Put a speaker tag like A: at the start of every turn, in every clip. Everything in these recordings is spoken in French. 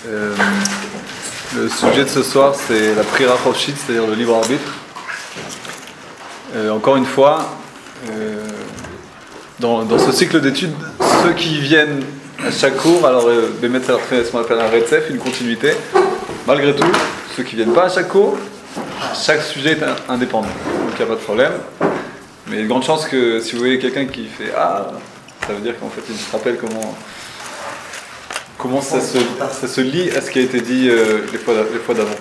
A: Euh, le sujet de ce soir, c'est la Prira Chofshit, c'est-à-dire le libre arbitre. Encore une fois, dans ce cycle d'études, ceux qui viennent à chaque cours, alors Bémet ça leur fait ce qu'on appelle un récef, une continuité. Malgré tout, ceux qui ne viennent pas à chaque cours, chaque sujet est indépendant, donc il n'y a pas de problème. Mais il y a de grandes chances que si vous voyez quelqu'un qui fait « Ah », ça veut dire qu'en fait il se rappelle comment ça se lie à ce qui a été dit les fois d'avant.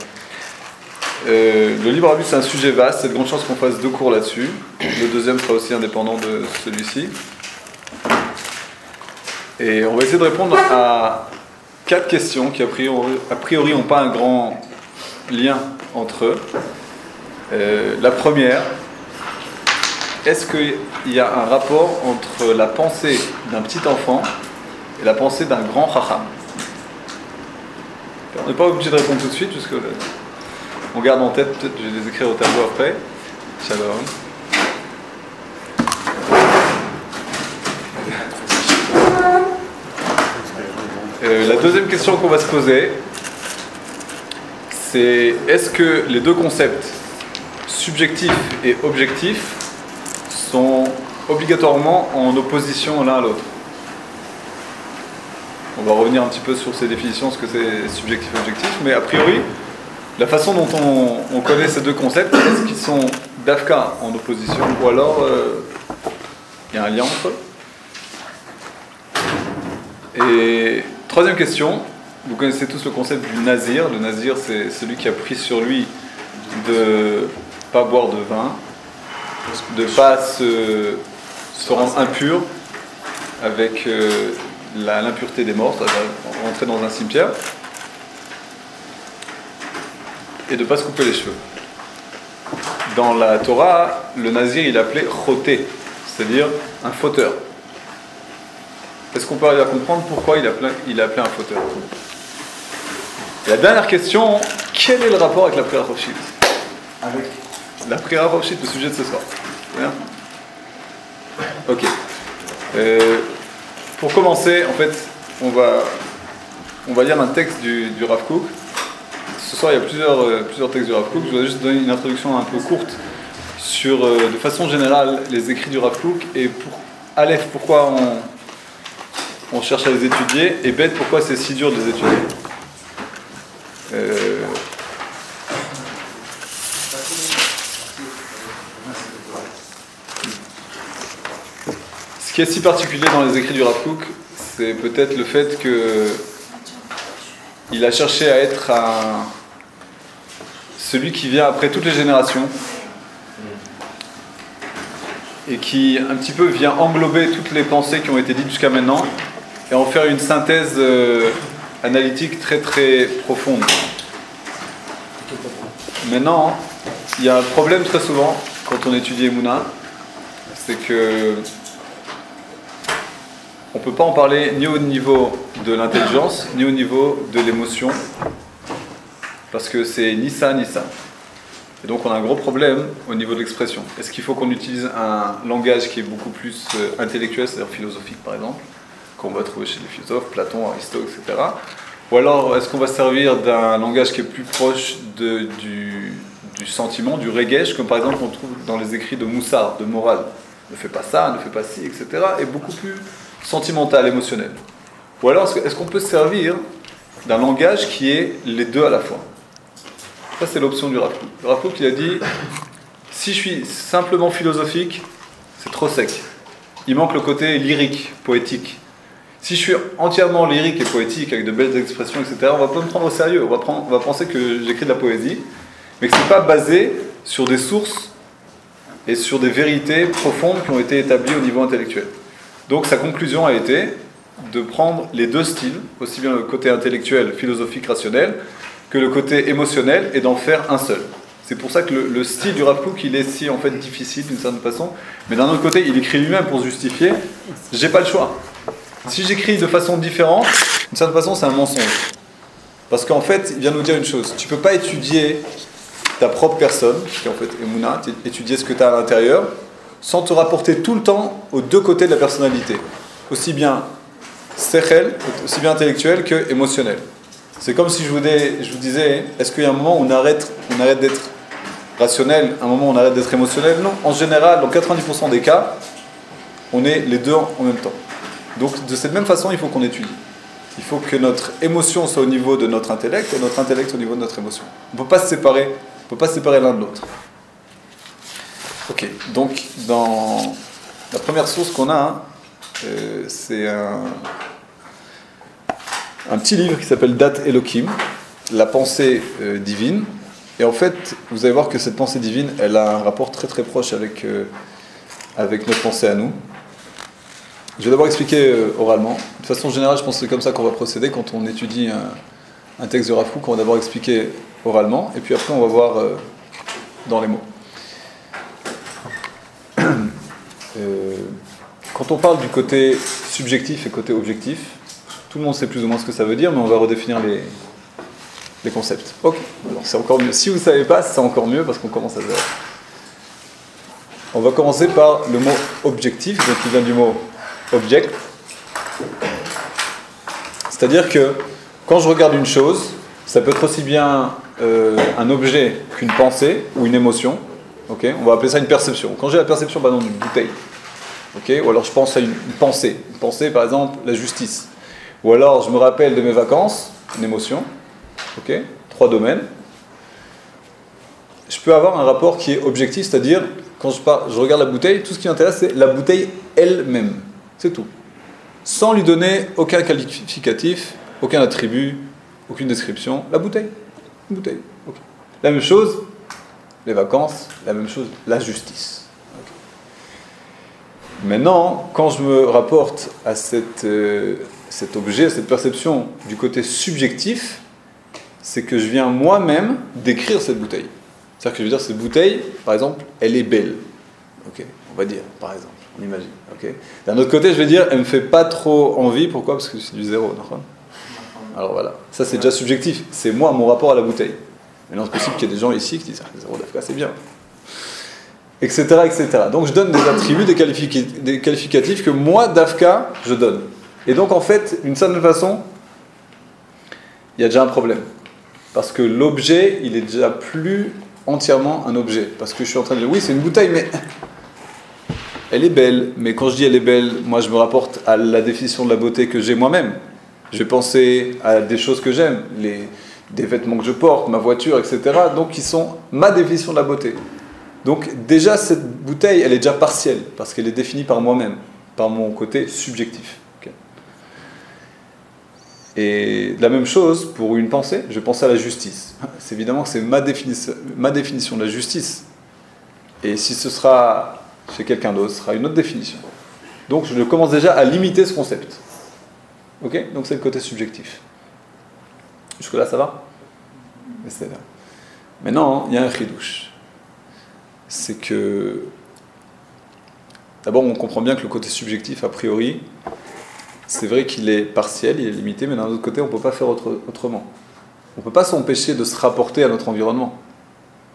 A: Le libre arbitre, c'est un sujet vaste, il y a de grandes chances qu'on fasse 2 cours là-dessus. Le deuxième sera aussi indépendant de celui-ci. Et on va essayer de répondre à 4 questions qui a priori n'ont pas un grand lien entre eux. La première, est-ce qu'il y a un rapport entre la pensée d'un petit enfant et la pensée d'un grand chacham? On n'est pas obligé de répondre tout de suite, puisque on garde en tête, peut-être je vais les écrire au tableau après. Shalom. La deuxième question qu'on va se poser, c'est est-ce que les 2 concepts, subjectif et objectif, sont obligatoirement en opposition l'un à l'autre? On va revenir un petit peu sur ces définitions, ce que c'est subjectif et objectif, mais a priori, la façon dont on connaît ces 2 concepts, est-ce qu'ils sont d'Afka en opposition, ou alors il y a un lien entre eux? Et troisième question, vous connaissez tous le concept du nazir. Le nazir, c'est celui qui a pris sur lui de ne pas boire de vin, de ne pas se rendre impur avec l'impureté des morts, c'est-à-dire rentrer dans un cimetière, et de ne pas se couper les cheveux. Dans la Torah, le nazir, il est appelé choté, c'est-à-dire un fauteur. Est-ce qu'on peut arriver à comprendre pourquoi il est appelé un fauteur? Et la dernière question, quel est le rapport avec la Prira Chofshit? Avec la Prira Chofshit, le sujet de ce soir. Bien. Ok. Pour commencer, en fait, on va lire un texte du Rav Kook. Ce soir, il y a plusieurs textes du Rav Kook. Je voudrais juste donner une introduction un peu courte sur, de façon générale, les écrits du Rav Kook et pour Aleph, pourquoi on cherche à les étudier, et bête, pourquoi c'est si dur de les étudier. Ce qui est si particulier dans les écrits du Rav Kook, c'est peut-être le fait qu'il a cherché à être celui qui vient après toutes les générations et qui un petit peu vient englober toutes les pensées qui ont été dites jusqu'à maintenant et en faire une synthèse analytique très très profonde. Maintenant, il y a un problème très souvent quand on étudie Emouna, c'est que on ne peut pas en parler ni au niveau de l'intelligence, ni au niveau de l'émotion, parce que c'est ni ça ni ça. Et donc on a un gros problème au niveau de l'expression. Est-ce qu'il faut qu'on utilise un langage qui est beaucoup plus intellectuel, c'est-à-dire philosophique par exemple, qu'on va trouver chez les philosophes, Platon, Aristote, etc. Ou alors est-ce qu'on va servir d'un langage qui est plus proche du sentiment, du regesh, comme par exemple on trouve dans les écrits de Moussard, de morale. Ne fais pas ça, ne fais pas ci, etc. Et beaucoup plus sentimental, émotionnel. Ou alors est-ce qu'on peut se servir d'un langage qui est les 2 à la fois? Ça, c'est l'option du Rav Kook. Le Rav Kook, il a dit, si je suis simplement philosophique, c'est trop sec. Il manque le côté lyrique, poétique. Si je suis entièrement lyrique et poétique, avec de belles expressions, etc., on va pas me prendre au sérieux. On va penser que j'écris de la poésie, mais que c'est pas basé sur des sources et sur des vérités profondes qui ont été établies au niveau intellectuel. Donc sa conclusion a été de prendre les 2 styles, aussi bien le côté intellectuel, philosophique, rationnel, que le côté émotionnel, et d'en faire un seul. C'est pour ça que le style du Rav Kook, il est si en fait difficile d'une certaine façon, mais d'un autre côté, il écrit lui-même pour se justifier, j'ai pas le choix. Si j'écris de façon différente, d'une certaine façon, c'est un mensonge. Parce qu'en fait, il vient nous dire une chose, tu peux pas étudier ta propre personne, qui est en fait Emouna, étudier ce que tu as à l'intérieur, sans te rapporter tout le temps aux 2 côtés de la personnalité. Aussi bien sechel, aussi bien intellectuel que émotionnel. C'est comme si je vous disais, est-ce qu'il y a un moment où on arrête d'être rationnel, un moment où on arrête d'être émotionnel? Non, en général, dans 90% des cas, on est les deux en même temps. Donc de cette même façon, il faut qu'on étudie. Il faut que notre émotion soit au niveau de notre intellect et notre intellect au niveau de notre émotion. On ne peut pas se séparer, l'un de l'autre. Ok, donc dans la première source qu'on a, c'est un petit livre qui s'appelle Dat Elohim, la pensée divine. Et en fait, vous allez voir que cette pensée divine, elle a un rapport très très proche avec notre pensée à nous. Je vais d'abord expliquer oralement. De façon générale, je pense que c'est comme ça qu'on va procéder quand on étudie un texte de Rav Kook. On va d'abord expliquer oralement, et puis après on va voir dans les mots. Quand on parle du côté subjectif et côté objectif, tout le monde sait plus ou moins ce que ça veut dire, mais on va redéfinir les concepts. Ok, alors c'est encore mieux. Si vous ne savez pas, c'est encore mieux parce qu'on commence à zéro. On va commencer par le mot objectif, donc qui vient du mot object. C'est-à-dire que quand je regarde une chose, ça peut être aussi bien un objet qu'une pensée ou une émotion. Okay, on va appeler ça une perception. Quand j'ai la perception par exemple d'une bouteille, okay, ou alors je pense à une pensée. Une pensée, par exemple, la justice. Ou alors je me rappelle de mes vacances, une émotion. Okay, 3 domaines. Je peux avoir un rapport qui est objectif, c'est-à-dire quand je regarde la bouteille, tout ce qui m'intéresse c'est la bouteille elle-même. C'est tout. Sans lui donner aucun qualificatif, aucun attribut, aucune description. La bouteille. Une bouteille. Okay. La même chose, les vacances, la même chose, la justice. Okay. Maintenant, quand je me rapporte à cet objet, à cette perception du côté subjectif, c'est que je viens moi-même décrire cette bouteille. C'est-à-dire que je veux dire, cette bouteille, par exemple, elle est belle. Okay. On va dire, par exemple, on imagine. Okay. D'un autre côté, je vais dire, elle ne me fait pas trop envie. Pourquoi? Parce que c'est du zéro. Alors voilà, ça c'est déjà subjectif. C'est moi, mon rapport à la bouteille. Maintenant, c'est possible qu'il y ait des gens ici qui disent, ah, zéro d'Afka, c'est bien. Etc., etc. Donc je donne des attributs, des qualificatifs que moi, d'Afka, je donne. Et donc en fait, d'une certaine façon, il y a déjà un problème. Parce que l'objet, il est déjà plus entièrement un objet. Parce que je suis en train de dire, oui, c'est une bouteille, mais elle est belle. Mais quand je dis elle est belle, moi je me rapporte à la définition de la beauté que j'ai moi-même. Je vais penser à des choses que j'aime, des vêtements que je porte, ma voiture, etc. Donc qui sont ma définition de la beauté. Donc déjà, cette bouteille, elle est déjà partielle, parce qu'elle est définie par moi-même, par mon côté subjectif. Okay. Et la même chose pour une pensée, je pense à la justice. C'est évidemment que c'est ma définition de la justice. Et si ce sera chez quelqu'un d'autre, ce sera une autre définition. Donc je commence déjà à limiter ce concept. Ok? Donc c'est le côté subjectif. Jusque-là, ça va? C'est là. Maintenant, il y a un chidouche. C'est que d'abord on comprend bien que le côté subjectif a priori c'est vrai qu'il est partiel, il est limité, mais d'un autre côté on ne peut pas faire autrement. On ne peut pas s'empêcher de se rapporter à notre environnement,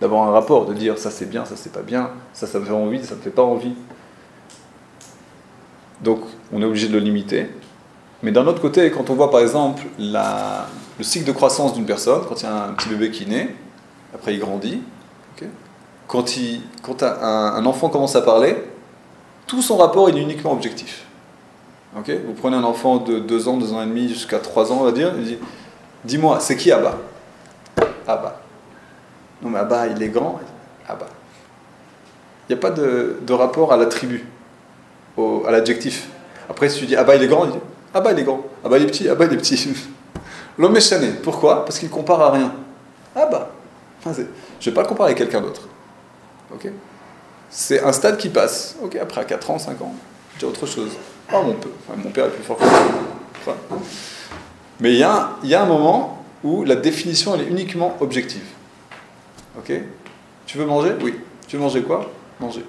A: d'avoir un rapport, de dire ça c'est bien, ça c'est pas bien, ça me fait envie, ça me fait pas envie. Donc on est obligé de le limiter. Mais d'un autre côté, quand on voit par exemple le cycle de croissance d'une personne, quand il y a un petit bébé qui naît, après il grandit, okay, quand un enfant commence à parler, tout son rapport il est uniquement objectif. Okay, vous prenez un enfant de 2 ans, 2 ans et demi, jusqu'à 3 ans, on va dire, il dit, dis-moi, c'est qui Abba? Abba. Non mais Abba, il est grand. Abba. Il n'y a pas de rapport à l'attribut, à l'adjectif. Après, si tu dis Abba, il est grand, il dit, Abba, il est grand. Abba, il est petit, Abba, il est petit. L'homme est chané. Pourquoi? Parce qu'il ne compare à rien. Abba. Enfin, je ne vais pas le comparer avec quelqu'un d'autre. Okay, c'est un stade qui passe. Okay, après, à 4 ans, 5 ans, j'ai autre chose. Oh, mon père est plus fort que moi. Enfin, mais il y a un moment où la définition, elle est uniquement objective. Ok? Tu veux manger? Oui. Tu veux manger quoi? Manger.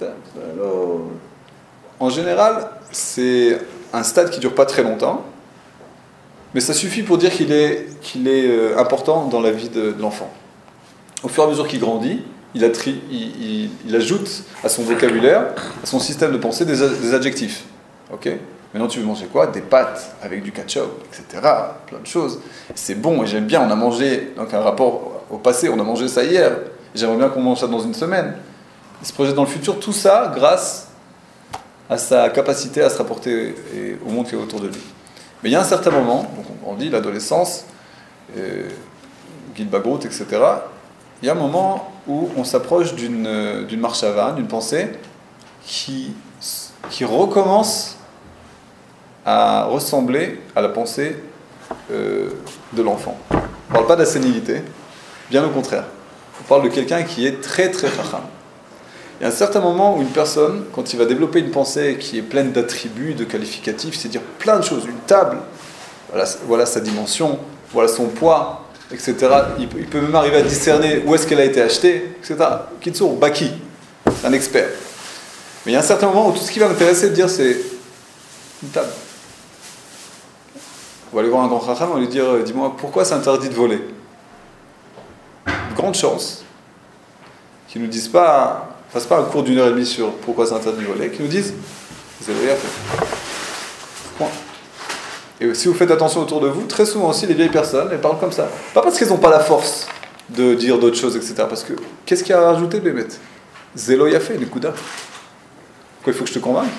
A: Alors, en général, c'est un stade qui ne dure pas très longtemps, mais ça suffit pour dire qu'il est important dans la vie de l'enfant. Au fur et à mesure qu'il grandit, il ajoute à son vocabulaire, à son système de pensée des adjectifs. Okay, Maintenant, tu veux manger quoi? Des pâtes avec du ketchup, etc. Plein de choses. C'est bon et j'aime bien. On a mangé, donc un rapport au passé, on a mangé ça hier. J'aimerais bien qu'on mange ça dans une semaine. Il se projette dans le futur, tout ça grâce à sa capacité à se rapporter au monde qui est autour de lui. Mais il y a un certain moment, donc on dit l'adolescence, Gil Bagrout, etc. Il y a un moment où on s'approche d'une marshava, d'une pensée qui recommence à ressembler à la pensée de l'enfant. On ne parle pas de la sénilité, bien au contraire. On parle de quelqu'un qui est très très chacham. Il y a un certain moment où une personne, quand il va développer une pensée qui est pleine d'attributs, de qualificatifs, c'est-à-dire plein de choses, une table, voilà sa dimension, voilà son poids, etc. Il peut même arriver à discerner où est-ce qu'elle a été achetée, etc. Kitsur, Baki, un expert. Mais il y a un certain moment où tout ce qui va m'intéresser de dire, c'est une table. On va aller voir un grand chacham, on va lui dire, dis-moi, pourquoi c'est interdit de voler? Une grande chance qu'ils ne nous disent pas, fassent pas un cours d'une heure et demie sur pourquoi c'est interdit de voler, qu'ils nous disent, c'est vrai, point. Et si vous faites attention autour de vous, très souvent aussi, les vieilles personnes, elles parlent comme ça. Pas parce qu'elles n'ont pas la force de dire d'autres choses, etc. Parce que, qu'est-ce qu'il y a à rajouter, Bémet? Zélo Yafé, les Kouda. Pourquoi il faut que je te convainque?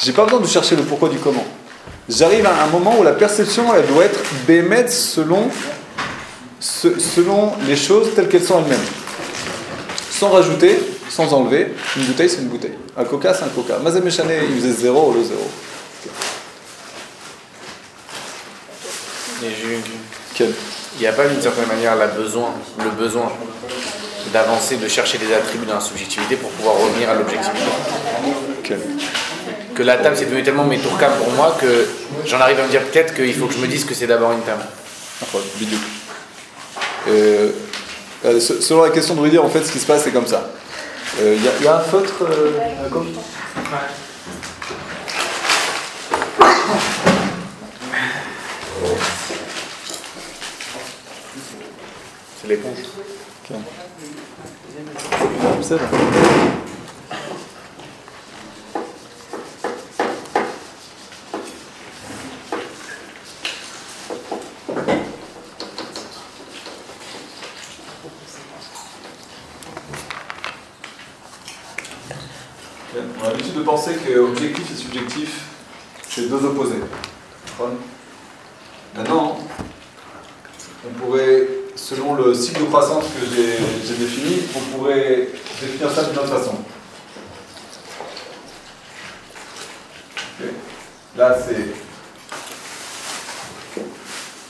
A: J'ai pas besoin de chercher le pourquoi du comment. J'arrive à un moment où la perception, elle doit être Bémet selon les choses telles qu'elles sont elles-mêmes. Sans rajouter, sans enlever. Une bouteille, c'est une bouteille. Un coca, c'est un coca. Mazem Meshane, il faisait 0, le 0.
B: Il n'y a pas d'une certaine manière le besoin d'avancer, de chercher des attributs dans la subjectivité pour pouvoir revenir à l'objectivité. Que la table c'est devenu tellement métourcam pour moi que j'en arrive à me dire peut-être qu'il faut que je me dise que c'est d'abord une table.
A: Selon la question de Rudy, en fait, ce qui se passe, c'est comme ça. Y a un feutre à gauche?
B: C'est l'éponge.
A: Okay. C'est là. On a l'habitude de penser que objectif et subjectif, c'est deux opposés. Maintenant, on pourrait, selon le cycle de croissance que j'ai défini, on pourrait définir ça d'une autre façon. Okay. Là, c'est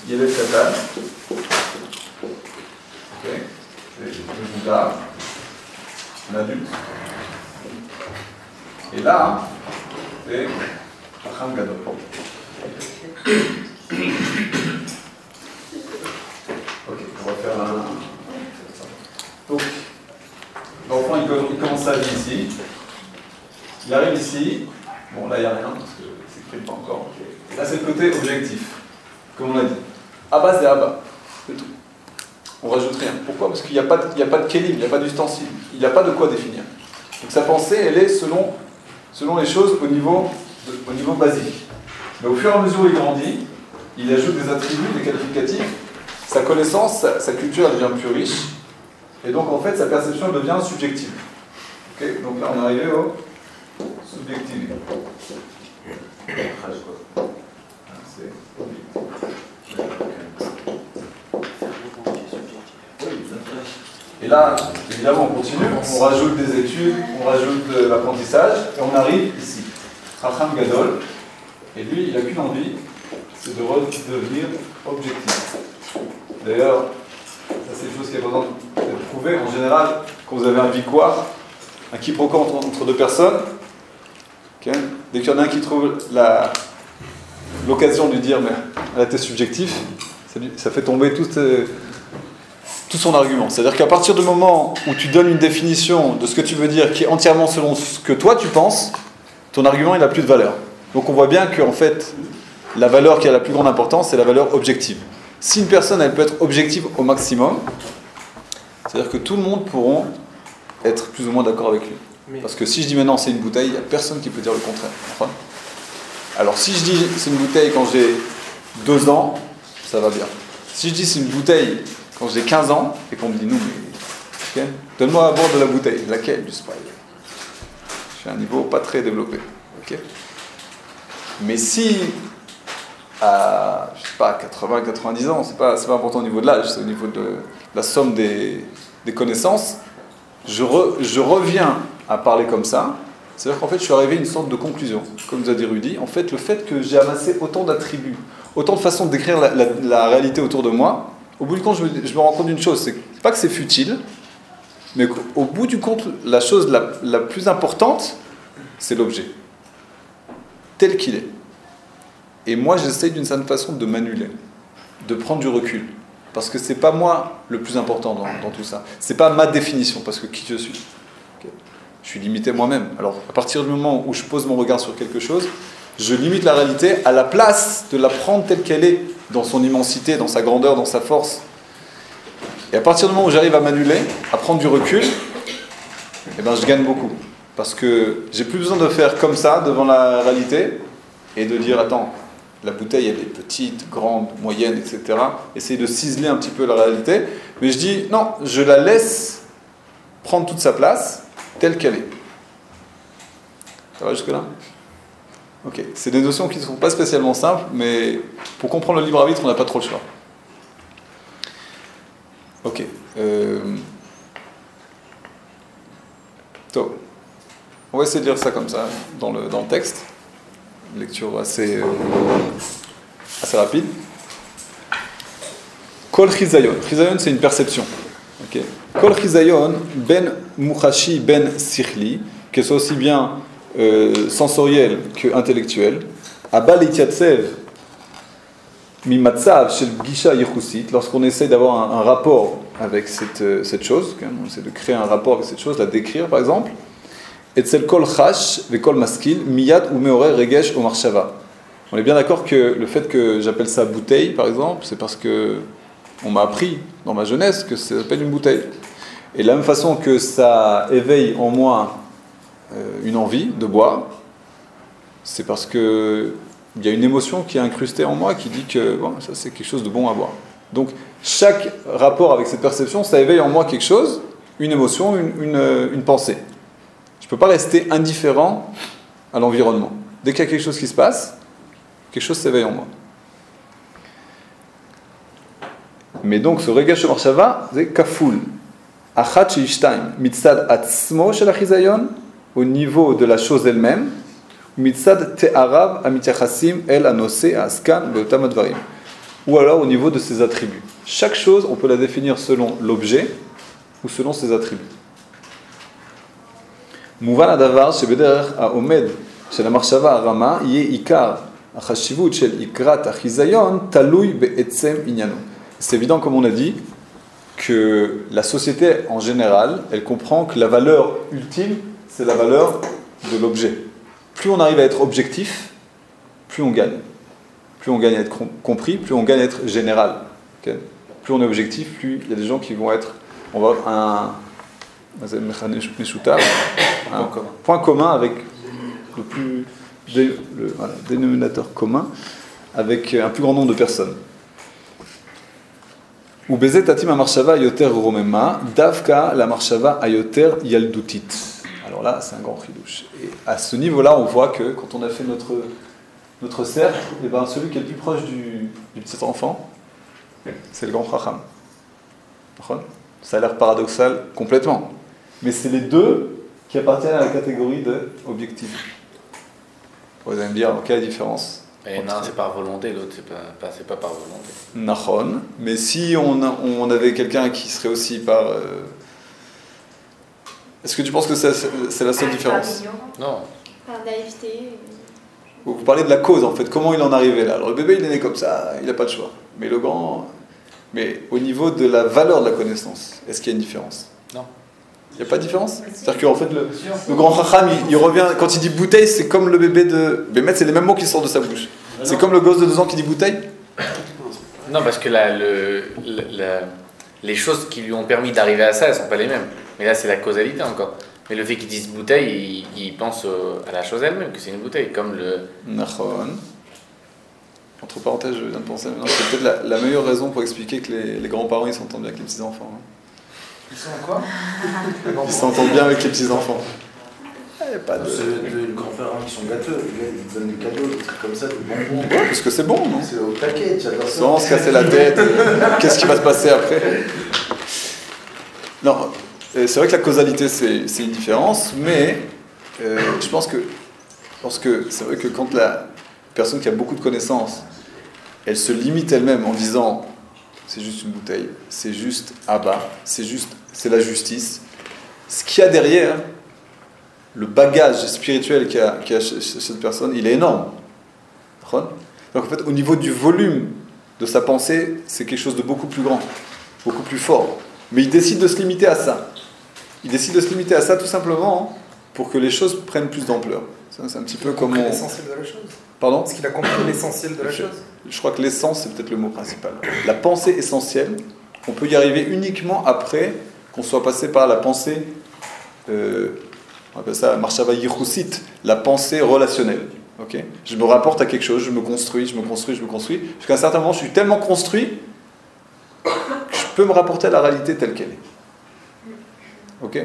A: Yelef Katan. Okay. C'est le Bouddha, un adulte. Et là, c'est Chacham Gadol. Ok, on va faire un. Donc, l'enfant il commence sa vie ici. Il arrive ici. Bon, là il n'y a rien parce que c'est écrit pas encore. Et là c'est le côté objectif, comme on l'a dit. Abba c'est Abba, c'est tout. On rajoute rien. Pourquoi? Parce qu'il n'y a pas de kélim, il n'y a pas d'ustensile, il n'y a pas de quoi définir. Donc sa pensée, elle est selon les choses au niveau basique. Mais au fur et à mesure où il grandit, il ajoute des attributs, des qualificatifs. Sa connaissance, sa culture elle devient plus riche. Et donc en fait, sa perception devient subjective. Okay, donc là, on est arrivé au subjectif. Et là, évidemment, on continue, on rajoute des études, on rajoute de l'apprentissage, et on arrive ici. Chacham Gadol, et lui, il n'a qu'une envie, c'est de redevenir objectif. D'ailleurs, ça c'est une chose qui a besoin d'être prouvée. En général, quand vous avez un victoire, un quiproquo entre deux personnes, okay, dès qu'il y en a un qui trouve l'occasion de lui dire mais là t'es subjectif, ça fait tomber tout son argument. C'est-à-dire qu'à partir du moment où tu donnes une définition de ce que tu veux dire qui est entièrement selon ce que toi tu penses, ton argument il n'a plus de valeur. Donc on voit bien qu'en fait, la valeur qui a la plus grande importance, c'est la valeur objective. Si une personne elle peut être objective au maximum, c'est-à-dire que tout le monde pourront être plus ou moins d'accord avec lui. Parce que si je dis maintenant c'est une bouteille, il n'y a personne qui peut dire le contraire. Enfin, Alors si je dis c'est une bouteille quand j'ai 2 ans, ça va bien. Si je dis c'est une bouteille quand j'ai 15 ans, et qu'on me dit non, mais okay, donne-moi à boire de la bouteille. Laquelle? Je sais pas. Je suis à un niveau pas très développé. Okay. Mais si à, je sais pas, 80, 90 ans, c'est pas important au niveau de l'âge, c'est au niveau de la somme des connaissances, je reviens à parler comme ça. C'est-à-dire qu'en fait, je suis arrivé à une sorte de conclusion. Comme nous a dit Rudy, en fait, le fait que j'ai amassé autant d'attributs, autant de façons de décrire la réalité autour de moi, au bout du compte, je me rends compte d'une chose, c'est pas que c'est futile, mais qu'au bout du compte, la chose la plus importante, c'est l'objet, tel qu'il est. Et moi, j'essaye d'une certaine façon de m'annuler, de prendre du recul, parce que c'est pas moi le plus important dans tout ça. C'est pas ma définition, parce que qui je suis. Je suis limité moi-même. Alors, à partir du moment où je pose mon regard sur quelque chose, je limite la réalité à la place de la prendre telle qu'elle est, dans son immensité, dans sa grandeur, dans sa force. Et à partir du moment où j'arrive à m'annuler, à prendre du recul, eh ben, je gagne beaucoup. Parce que j'ai plus besoin de faire comme ça, devant la réalité, et de dire, attends, la bouteille, elle est petite, grande, moyenne, etc. Essayer de ciseler un petit peu la réalité. Mais je dis, non, je la laisse prendre toute sa place, telle qu'elle est. Ça va jusque-là? Ok. C'est des notions qui ne sont pas spécialement simples, mais pour comprendre le libre arbitre, on n'a pas trop le choix. Ok. On va essayer de lire ça comme ça, dans le texte. Une lecture assez rapide. Kol chizayon. Chizayon, c'est une perception. Okay. Kol chizayon, ben muchashi, ben sichli, que ce soit aussi bien sensoriel que intellectuel. Abal itiatsev mi matzav shel gisha yechusit, lorsqu'on essaie d'avoir un rapport avec cette chose, on essaie de créer un rapport avec cette chose, la décrire par exemple. Etzel kol chash ve kol maskil miyad ou meorer regesh o marshava. On est bien d'accord que le fait que j'appelle ça bouteille, par exemple, c'est parce que on m'a appris dans ma jeunesse que ça s'appelle une bouteille. Et de la même façon que ça éveille en moi une envie de boire, c'est parce que il y a une émotion qui est incrustée en moi qui dit que bon, ça c'est quelque chose de bon à boire. Donc chaque rapport avec cette perception, ça éveille en moi quelque chose, une émotion, une pensée. Je ne peux pas rester indifférent à l'environnement. Dès qu'il y a quelque chose qui se passe, quelque chose s'éveille en moi. Mais donc ce regesh marshava, c'est kafoul. Achat sheishtaim mitzad atzmo shel achizayon, au niveau de la chose elle-même, mitzad te'arav amityachasim el anose askan beotam advarim, ou alors au niveau de ses attributs. Chaque chose, on peut la définir selon l'objet ou selon ses attributs. מובן הדבר שבדרך העומד של המחשבה הרמה יהיה עיקר החשיבות של עיקרת החיזיון תלוי בעצם עניינו. C'est évident, comme on a dit, que la société en général, elle comprend que la valeur ultime, c'est la valeur de l'objet. Plus on arrive à être objectif, plus on gagne. Plus on gagne à être compris, plus on gagne à être général. Okay? Plus on est objectif, plus il y a des gens qui vont être... On va avoir un point commun avec le dénominateur commun avec un plus grand nombre de personnes. Ou bezet tatim amarshava yoter romema davka la marshava ayoter yaldutit. Alors là, c'est un grand chidouche. Et à ce niveau-là, on voit que quand on a fait notre cercle, et ben celui qui est le plus proche du petit enfant, c'est le grand chacham. Ça a l'air paradoxal complètement. Mais c'est les deux qui appartiennent à la catégorie de objectif. Vous allez me dire, quelle est la différence?
B: Et non, c'est par volonté, l'autre, c'est pas par volonté.
A: Nachon. Mais si on avait quelqu'un qui serait aussi par... Est-ce que tu penses que c'est la seule différence?
B: Non.
C: Par naïveté.
A: Vous parlez de la cause, en fait. Comment il en est arrivé là? Alors le bébé, il est né comme ça, il n'a pas de choix. Mais le grand... Mais au niveau de la valeur de la connaissance, est-ce qu'il y a une différence?
B: Non.
A: Il n'y a pas de différence? C'est-à-dire qu'en fait, le grand Chacham, il revient, quand il dit bouteille, c'est comme le bébé de... Bémet, c'est les mêmes mots qui sortent de sa bouche. C'est comme le gosse de 2 ans qui dit bouteille?
B: Non, parce que les choses qui lui ont permis d'arriver à ça, elles ne sont pas les mêmes. Mais là, c'est la causalité encore. Mais le fait qu'ils disent bouteille, ils pensent à la chose elle-même, que c'est une bouteille, comme le...
A: Nachon. Entre parenthèses, je viens de penser, c'est peut-être la meilleure raison pour expliquer que les grands-parents ils s'entendent bien avec les petits-enfants. Hein.
C: Ils sont quoi?
A: Ils s'entendent bien avec les petits-enfants. Pas de...
C: C'est les grands-parents qui sont gâteux, ils donnent des cadeaux, des trucs comme ça, des bonbons.
A: Parce que c'est bon, non?
C: C'est au taquet, tu adores ça.
A: Sans se casser la tête, qu'est-ce qui va se passer après? Non, c'est vrai que la causalité c'est une différence, mais je pense que c'est vrai que quand la personne qui a beaucoup de connaissances, elle se limite elle-même en disant c'est juste une bouteille, c'est juste Abba, c'est la justice, ce qu'il y a derrière, le bagage spirituel qu'il y a chez cette personne, il est énorme. Donc en fait, au niveau du volume de sa pensée, c'est quelque chose de beaucoup plus grand, beaucoup plus fort. Mais il décide de se limiter à ça. Il décide de se limiter à ça tout simplement pour que les choses prennent plus d'ampleur. C'est un petit peu comme...
D: l'essentiel de la chose.
A: Pardon ?
D: Est-ce qu'il a compris l'essentiel de la chose?
A: Je crois que l'essence, c'est peut-être le mot principal. La pensée essentielle, on peut y arriver uniquement après qu'on soit passé par la pensée... on appelle ça marshava yichusit, la pensée relationnelle. Okay, je me rapporte à quelque chose, je me construis. Jusqu'à un certain moment, je suis tellement construit que je peux me rapporter à la réalité telle qu'elle est. Ok ?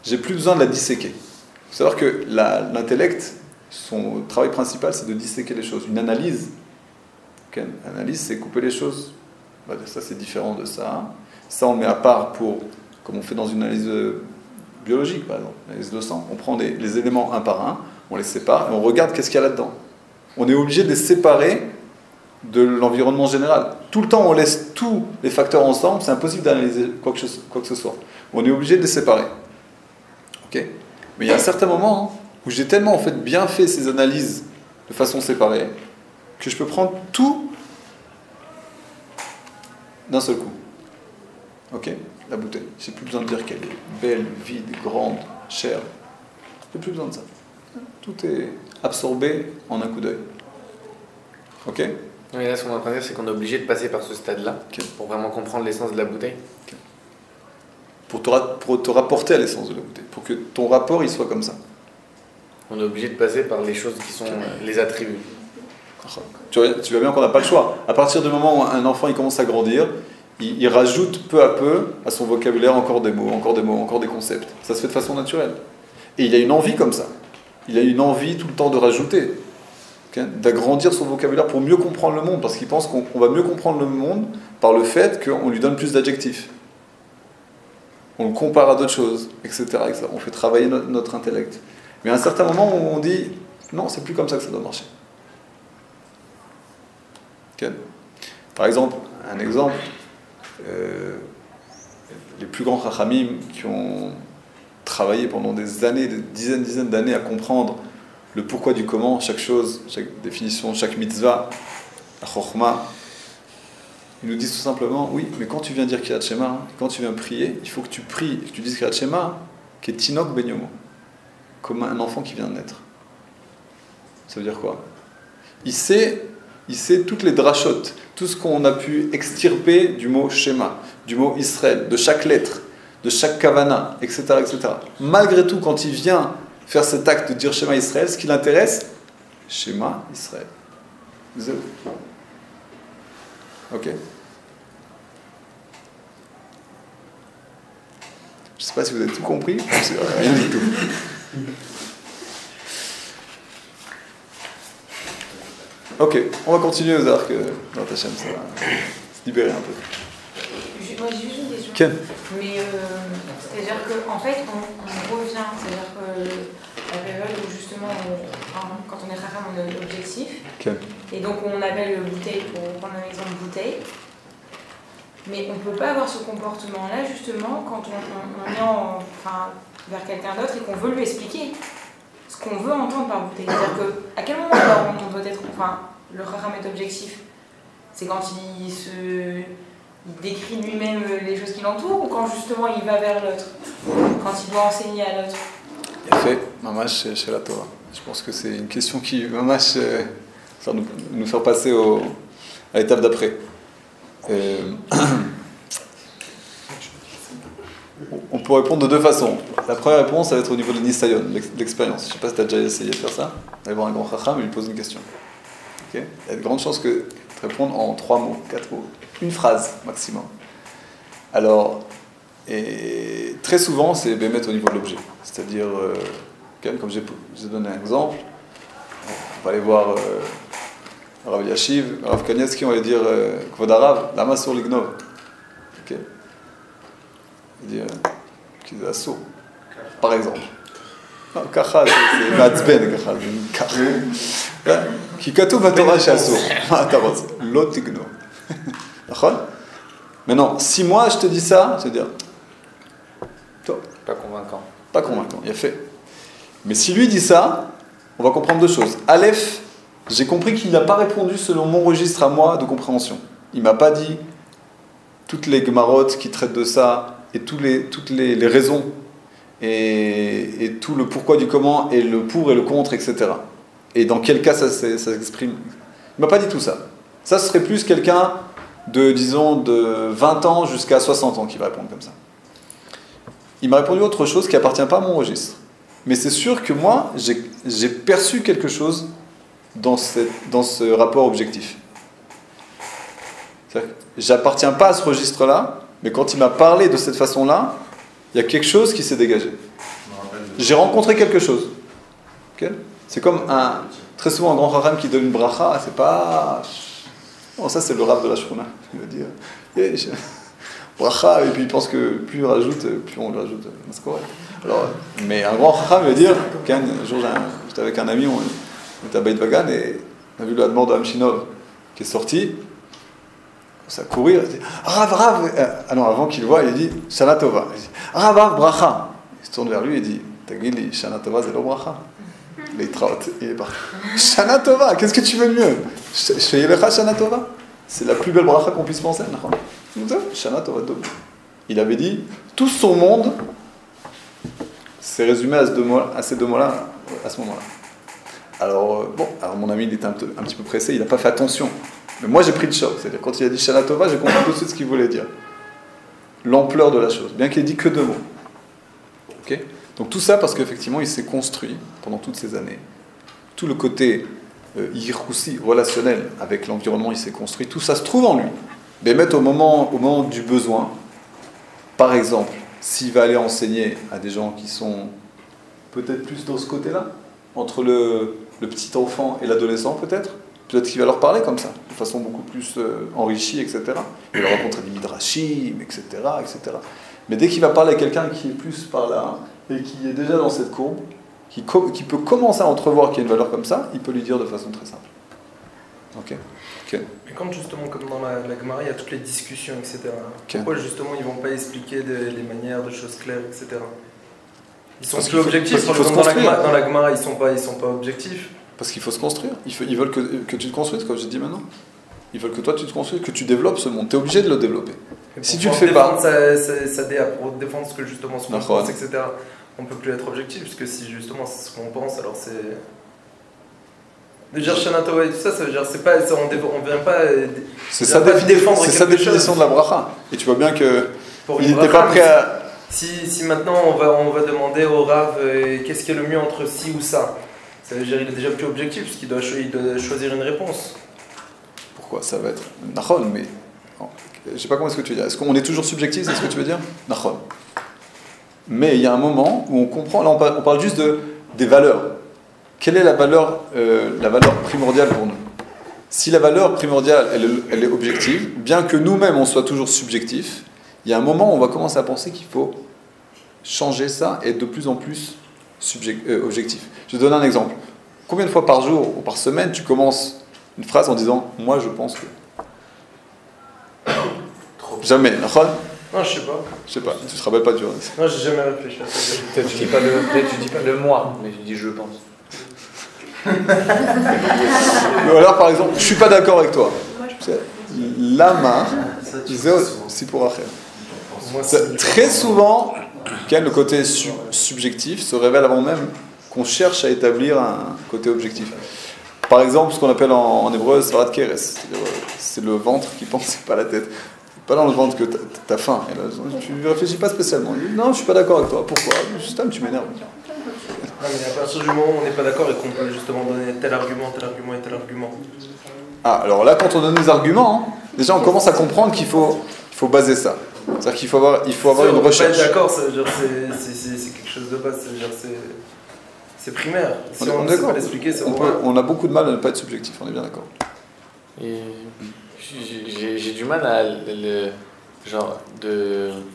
A: J'ai plus besoin de la disséquer. Il faut savoir que l'intellect, son travail principal, c'est de disséquer les choses. Une analyse, okay, une analyse, c'est couper les choses. On va dire ça, c'est différent de ça. Ça, on met à part comme on fait dans une analyse biologique, par exemple, l'analyse de sang. On prend les éléments un par un, on les sépare et on regarde qu'est-ce qu'il y a là-dedans. On est obligé de les séparer de l'environnement général. Tout le temps, on laisse tous les facteurs ensemble, c'est impossible d'analyser quoi que ce soit. On est obligé de les séparer. Okay ? Mais il y a un certain moment où j'ai tellement en fait bien fait ces analyses de façon séparée que je peux prendre tout d'un seul coup. Ok ? La bouteille. J'ai plus besoin de dire qu'elle est belle, vide, grande, chère. J'ai plus besoin de ça. Tout est absorbé en un coup d'œil. Ok ?
B: Oui, là, ce qu'on est en train de dire, c'est qu'on est obligé de passer par ce stade-là pour vraiment comprendre l'essence de la bouteille.
A: Pour te rapporter à l'essence de la bouteille. Pour que ton rapport, il soit comme ça.
B: On est obligé de passer par les choses qui sont les attributs.
A: Tu vois bien qu'on n'a pas le choix. À partir du moment où un enfant il commence à grandir, il rajoute peu à peu à son vocabulaire encore des mots, encore des concepts. Ça se fait de façon naturelle. Et il a une envie comme ça. Il a une envie tout le temps de rajouter, okay, d'agrandir son vocabulaire pour mieux comprendre le monde, parce qu'il pense qu'on va mieux comprendre le monde par le fait qu'on lui donne plus d'adjectifs. On le compare à d'autres choses, etc. On fait travailler notre intellect. Mais à un certain moment, on dit, non, c'est plus comme ça que ça doit marcher. Okay. Par exemple, les plus grands chachamim qui ont travaillé pendant des années, des dizaines d'années à comprendre le pourquoi du comment, chaque chose, chaque définition, chaque mitzvah, la chokhmah, ils nous disent tout simplement, oui, mais quand tu viens dire Kriyat Shema, quand tu viens prier, il faut que tu pries, que tu dises Kriyat Shema, qui est Tinok Ben Yomo, comme un enfant qui vient de naître. Ça veut dire quoi ? Il sait toutes les drachotes, tout ce qu'on a pu extirper du mot Shema, du mot Israël, de chaque lettre, de chaque kavana, etc., etc. Malgré tout, quand il vient faire cet acte de dire Shema Israël, ce qui l'intéresse, Shema Israël. Zéro. Ok. Je ne sais pas si vous avez tout compris, c'est rien du tout. Ok, on va continuer aux arcs dans ta chaîne, ça va se libérer un peu.
E: Moi j'ai juste une question.
A: Ken.
E: Mais c'est-à-dire qu'en fait on revient, c'est-à-dire que la période où justement quand on est racham on a l'objectif.
A: Ken.
E: Et donc on appelle bouteille pour prendre un exemple bouteille. Mais on ne peut pas avoir ce comportement-là justement quand on est vers quelqu'un d'autre et qu'on veut lui expliquer ce qu'on veut entendre par bouteille. C'est-à-dire qu'à quel moment on doit être, le racham est objectif? C'est quand il décrit lui-même les choses qui l'entourent ou quand justement il va vers l'autre? Quand il doit enseigner à l'autre?
A: Fait, Mamash chez la Torah. Je pense que c'est une question qui, Mamash, va nous faire passer à l'étape d'après. On peut répondre de deux façons. La première réponse, ça va être au niveau de l'Nisayon, l'expérience. Je ne sais pas si tu as déjà essayé de faire ça. Allez voir un grand chacham et lui poser une question. Okay, il y a de grandes chances que tu répondes en 3 mots, 4 mots, une phrase maximum. Alors, et très souvent, c'est mettre au niveau de l'objet. C'est-à-dire, comme j'ai donné un exemple, on va aller voir Rav Yashiv, Rav Kanievski, on va lui dire Kvod Harav, lama sur l'ignov. Ok. Il dit qu'il est assaut, par exemple. Non, kacha, c'est matzben, kacha, c'est kacha. Qui katoub haTorah chez assaut. L'autre ignov. D'accord? Maintenant, si moi je te dis ça, je vais dire, toi,
B: Pas convaincant.
A: pas convaincant, il a fait. Mais si lui dit ça, on va comprendre deux choses. Aleph, j'ai compris qu'il n'a pas répondu selon mon registre à moi de compréhension. Il m'a pas dit toutes les gemarotes qui traitent de ça et toutes les raisons et tout le pourquoi du comment et le pour et le contre, etc. Et dans quel cas ça s'exprime. Il m'a pas dit tout ça. Ça, ce serait plus quelqu'un de, disons, de 20 ans jusqu'à 60 ans qui va répondre comme ça. Il m'a répondu autre chose qui appartient pas à mon registre. Mais c'est sûr que moi, j'ai perçu quelque chose dans ce rapport objectif. J'appartiens pas à ce registre-là, mais quand il m'a parlé de cette façon-là, il y a quelque chose qui s'est dégagé. J'ai rencontré quelque chose. Okay? C'est comme très souvent un grand chacham qui donne une bracha, c'est pas... Bon, ça c'est le rave de la shkuna. Il va dire bracha, et puis il pense que plus on rajoute, plus on lui rajoute. C'est correct. Alors, mais un grand chacham il va dire, un jour j'étais avec un ami, on était à Beit Vagan et on a vu le Admor de Hamshinov qui est sorti. Ça courir, il dit Rav, ah non, avant qu'il le voie, il dit Shana Tova. Il dit Rav, bracha. Il se tourne vers lui et dit Tagili, Shana Tova, c'est le bracha. Les traut, il est parti. Shana Tova, qu'est-ce que tu veux de mieux Sheyelecha Shana Tova. C'est la plus belle bracha qu'on puisse penser. Shana Tova. Il avait dit tout son monde s'est résumé à ces deux mots-là à ce moment-là. Alors, alors mon ami il était un petit peu pressé, il n'a pas fait attention. Mais moi j'ai pris le choc, c'est-à-dire quand il a dit Shana Tova, j'ai compris tout de suite ce qu'il voulait dire. L'ampleur de la chose, bien qu'il ait dit que 2 mots. Okay? Donc tout ça parce qu'effectivement il s'est construit pendant toutes ces années. Tout le côté yichoussi, relationnel avec l'environnement, il s'est construit. Tout ça se trouve en lui. Mais mettre au moment du besoin, par exemple, s'il va aller enseigner à des gens qui sont peut-être plus dans ce côté-là, entre le petit enfant et l'adolescent peut-être qu'il va leur parler comme ça, de façon beaucoup plus enrichie, etc. Il va rencontrer des midrashim, etc., etc. Mais dès qu'il va parler à quelqu'un qui est plus par là, et qui est déjà dans cette courbe, qui peut commencer à entrevoir qu'il y a une valeur comme ça, il peut lui dire de façon très simple. Ok.
D: Mais quand justement, comme dans la Gemara, il y a toutes les discussions, etc. Pourquoi justement ils ne vont pas expliquer les manières de choses claires, etc. Ils sont plus objectifs. Par exemple, dans la Gemara, ils sont pas objectifs.
A: Parce qu'il faut se construire. Ils veulent que tu te construises, comme j'ai dit maintenant. Ils veulent que toi tu te construises, que tu développes ce monde. Tu es obligé de le développer. Si tu ne le fais pas.
D: Pour défendre ce que justement ce qu'on pense, etc. On ne peut plus être objectif, parce que si justement c'est ce qu'on pense, alors c'est. De dire Shana Tova et tout ça, ça veut dire c'est pas, on vient pas.
A: C'est sa définition de la bracha. Et tu vois bien que il n'était pas prêt à.
D: Si maintenant on va demander au Rav qu'est-ce qui est le mieux entre ci ou ça. Ça veut dire qu'il est déjà plus objectif, parce qu'il doit choisir une réponse.
A: Pourquoi ça va être Nachon, mais je ne sais pas comment est-ce que tu veux dire. Est-ce qu'on est toujours subjectif, c'est ce que tu veux dire Nachon. Mais il y a un moment où on comprend, là on parle juste des valeurs. Quelle est la valeur primordiale pour nous? Si la valeur primordiale, elle est objective, bien que nous-mêmes on soit toujours subjectifs, il y a un moment où on va commencer à penser qu'il faut changer ça et être de plus en plus objectif. Je vais te donner un exemple. Combien de fois par jour ou par semaine tu commences une phrase en disant « moi je pense que… » Jamais, d'accord?
D: Non, je sais pas.
A: Je sais pas, tu te rappelles pas du tout.
D: Non, j'ai jamais réfléchi à ça.
B: Peut-être tu dis pas le moi, mais tu dis je pense.
A: Ou alors par exemple, je suis pas d'accord avec toi. Lama, c'est pour Rachel. Très souvent, le côté subjectif se révèle avant même qu'on cherche à établir un côté objectif. Par exemple, ce qu'on appelle en hébreu Svarat Keres, c'est le ventre qui pense, c'est pas la tête. Pas dans le ventre que t'as faim. Et là, tu réfléchis pas spécialement. Il dit, non, je suis pas d'accord avec toi. Pourquoi? Juste, tu m'énerves.
D: Non, mais à partir du moment où on n'est pas d'accord et qu'on peut justement donner tel argument et tel argument.
A: Ah, alors là, quand on donne des arguments, déjà on commence à comprendre qu'il faut baser ça. C'est-à-dire qu'il faut avoir une recherche.
D: Pas être d'accord, ça veut dire c'est quelque chose de base, ça veut dire c'est primaire. Si on ne sait pas l'expliquer, c'est
A: on a beaucoup de mal à ne pas être subjectif, on est bien d'accord.
B: Et j'ai du mal à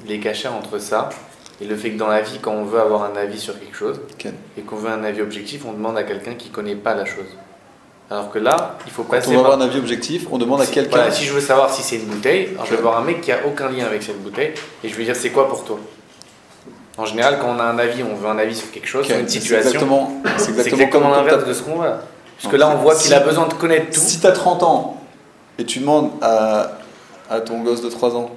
B: les cacher entre ça et le fait que dans la vie, quand on veut avoir un avis sur quelque chose et qu'on veut un avis objectif, on demande à quelqu'un qui ne connaît pas la chose. Alors que là, il faut passer.
A: Quand on veut avoir un avis objectif, on demande à quelqu'un.
B: Voilà, si je veux savoir si c'est une bouteille, alors je vais voir un mec qui a aucun lien avec cette bouteille et je vais lui dire c'est quoi pour toi. En général, quand on a un avis, on veut un avis sur quelque chose, sur une situation. C'est exactement l'inverse de ce qu'on veut. Parce que là, on voit qu'il a besoin de connaître tout.
A: Si tu as 30 ans et tu demandes à ton gosse de 3 ans,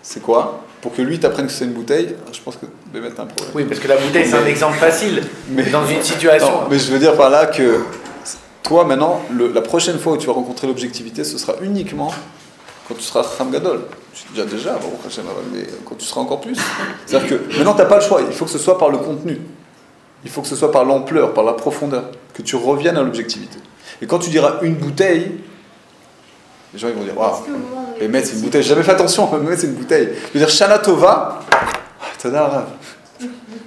A: c'est quoi? Pour que lui t'apprenne que c'est une bouteille, je pense que Bémet a un problème.
B: Oui, parce que la bouteille, c'est un exemple facile. Mais dans une situation.
A: Non, mais je veux dire par là que toi, maintenant, la prochaine fois où tu vas rencontrer l'objectivité, ce sera uniquement quand tu seras Chacham Gadol. Déjà, mais quand tu seras encore plus. C'est-à-dire que maintenant, tu n'as pas le choix. Il faut que ce soit par le contenu. Il faut que ce soit par l'ampleur, par la profondeur, que tu reviennes à l'objectivité. Et quand tu diras une bouteille, les gens ils vont dire waouh, mais c'est une bouteille. J'ai jamais fait attention, mais c'est une bouteille. Je veux dire, Shana Tova,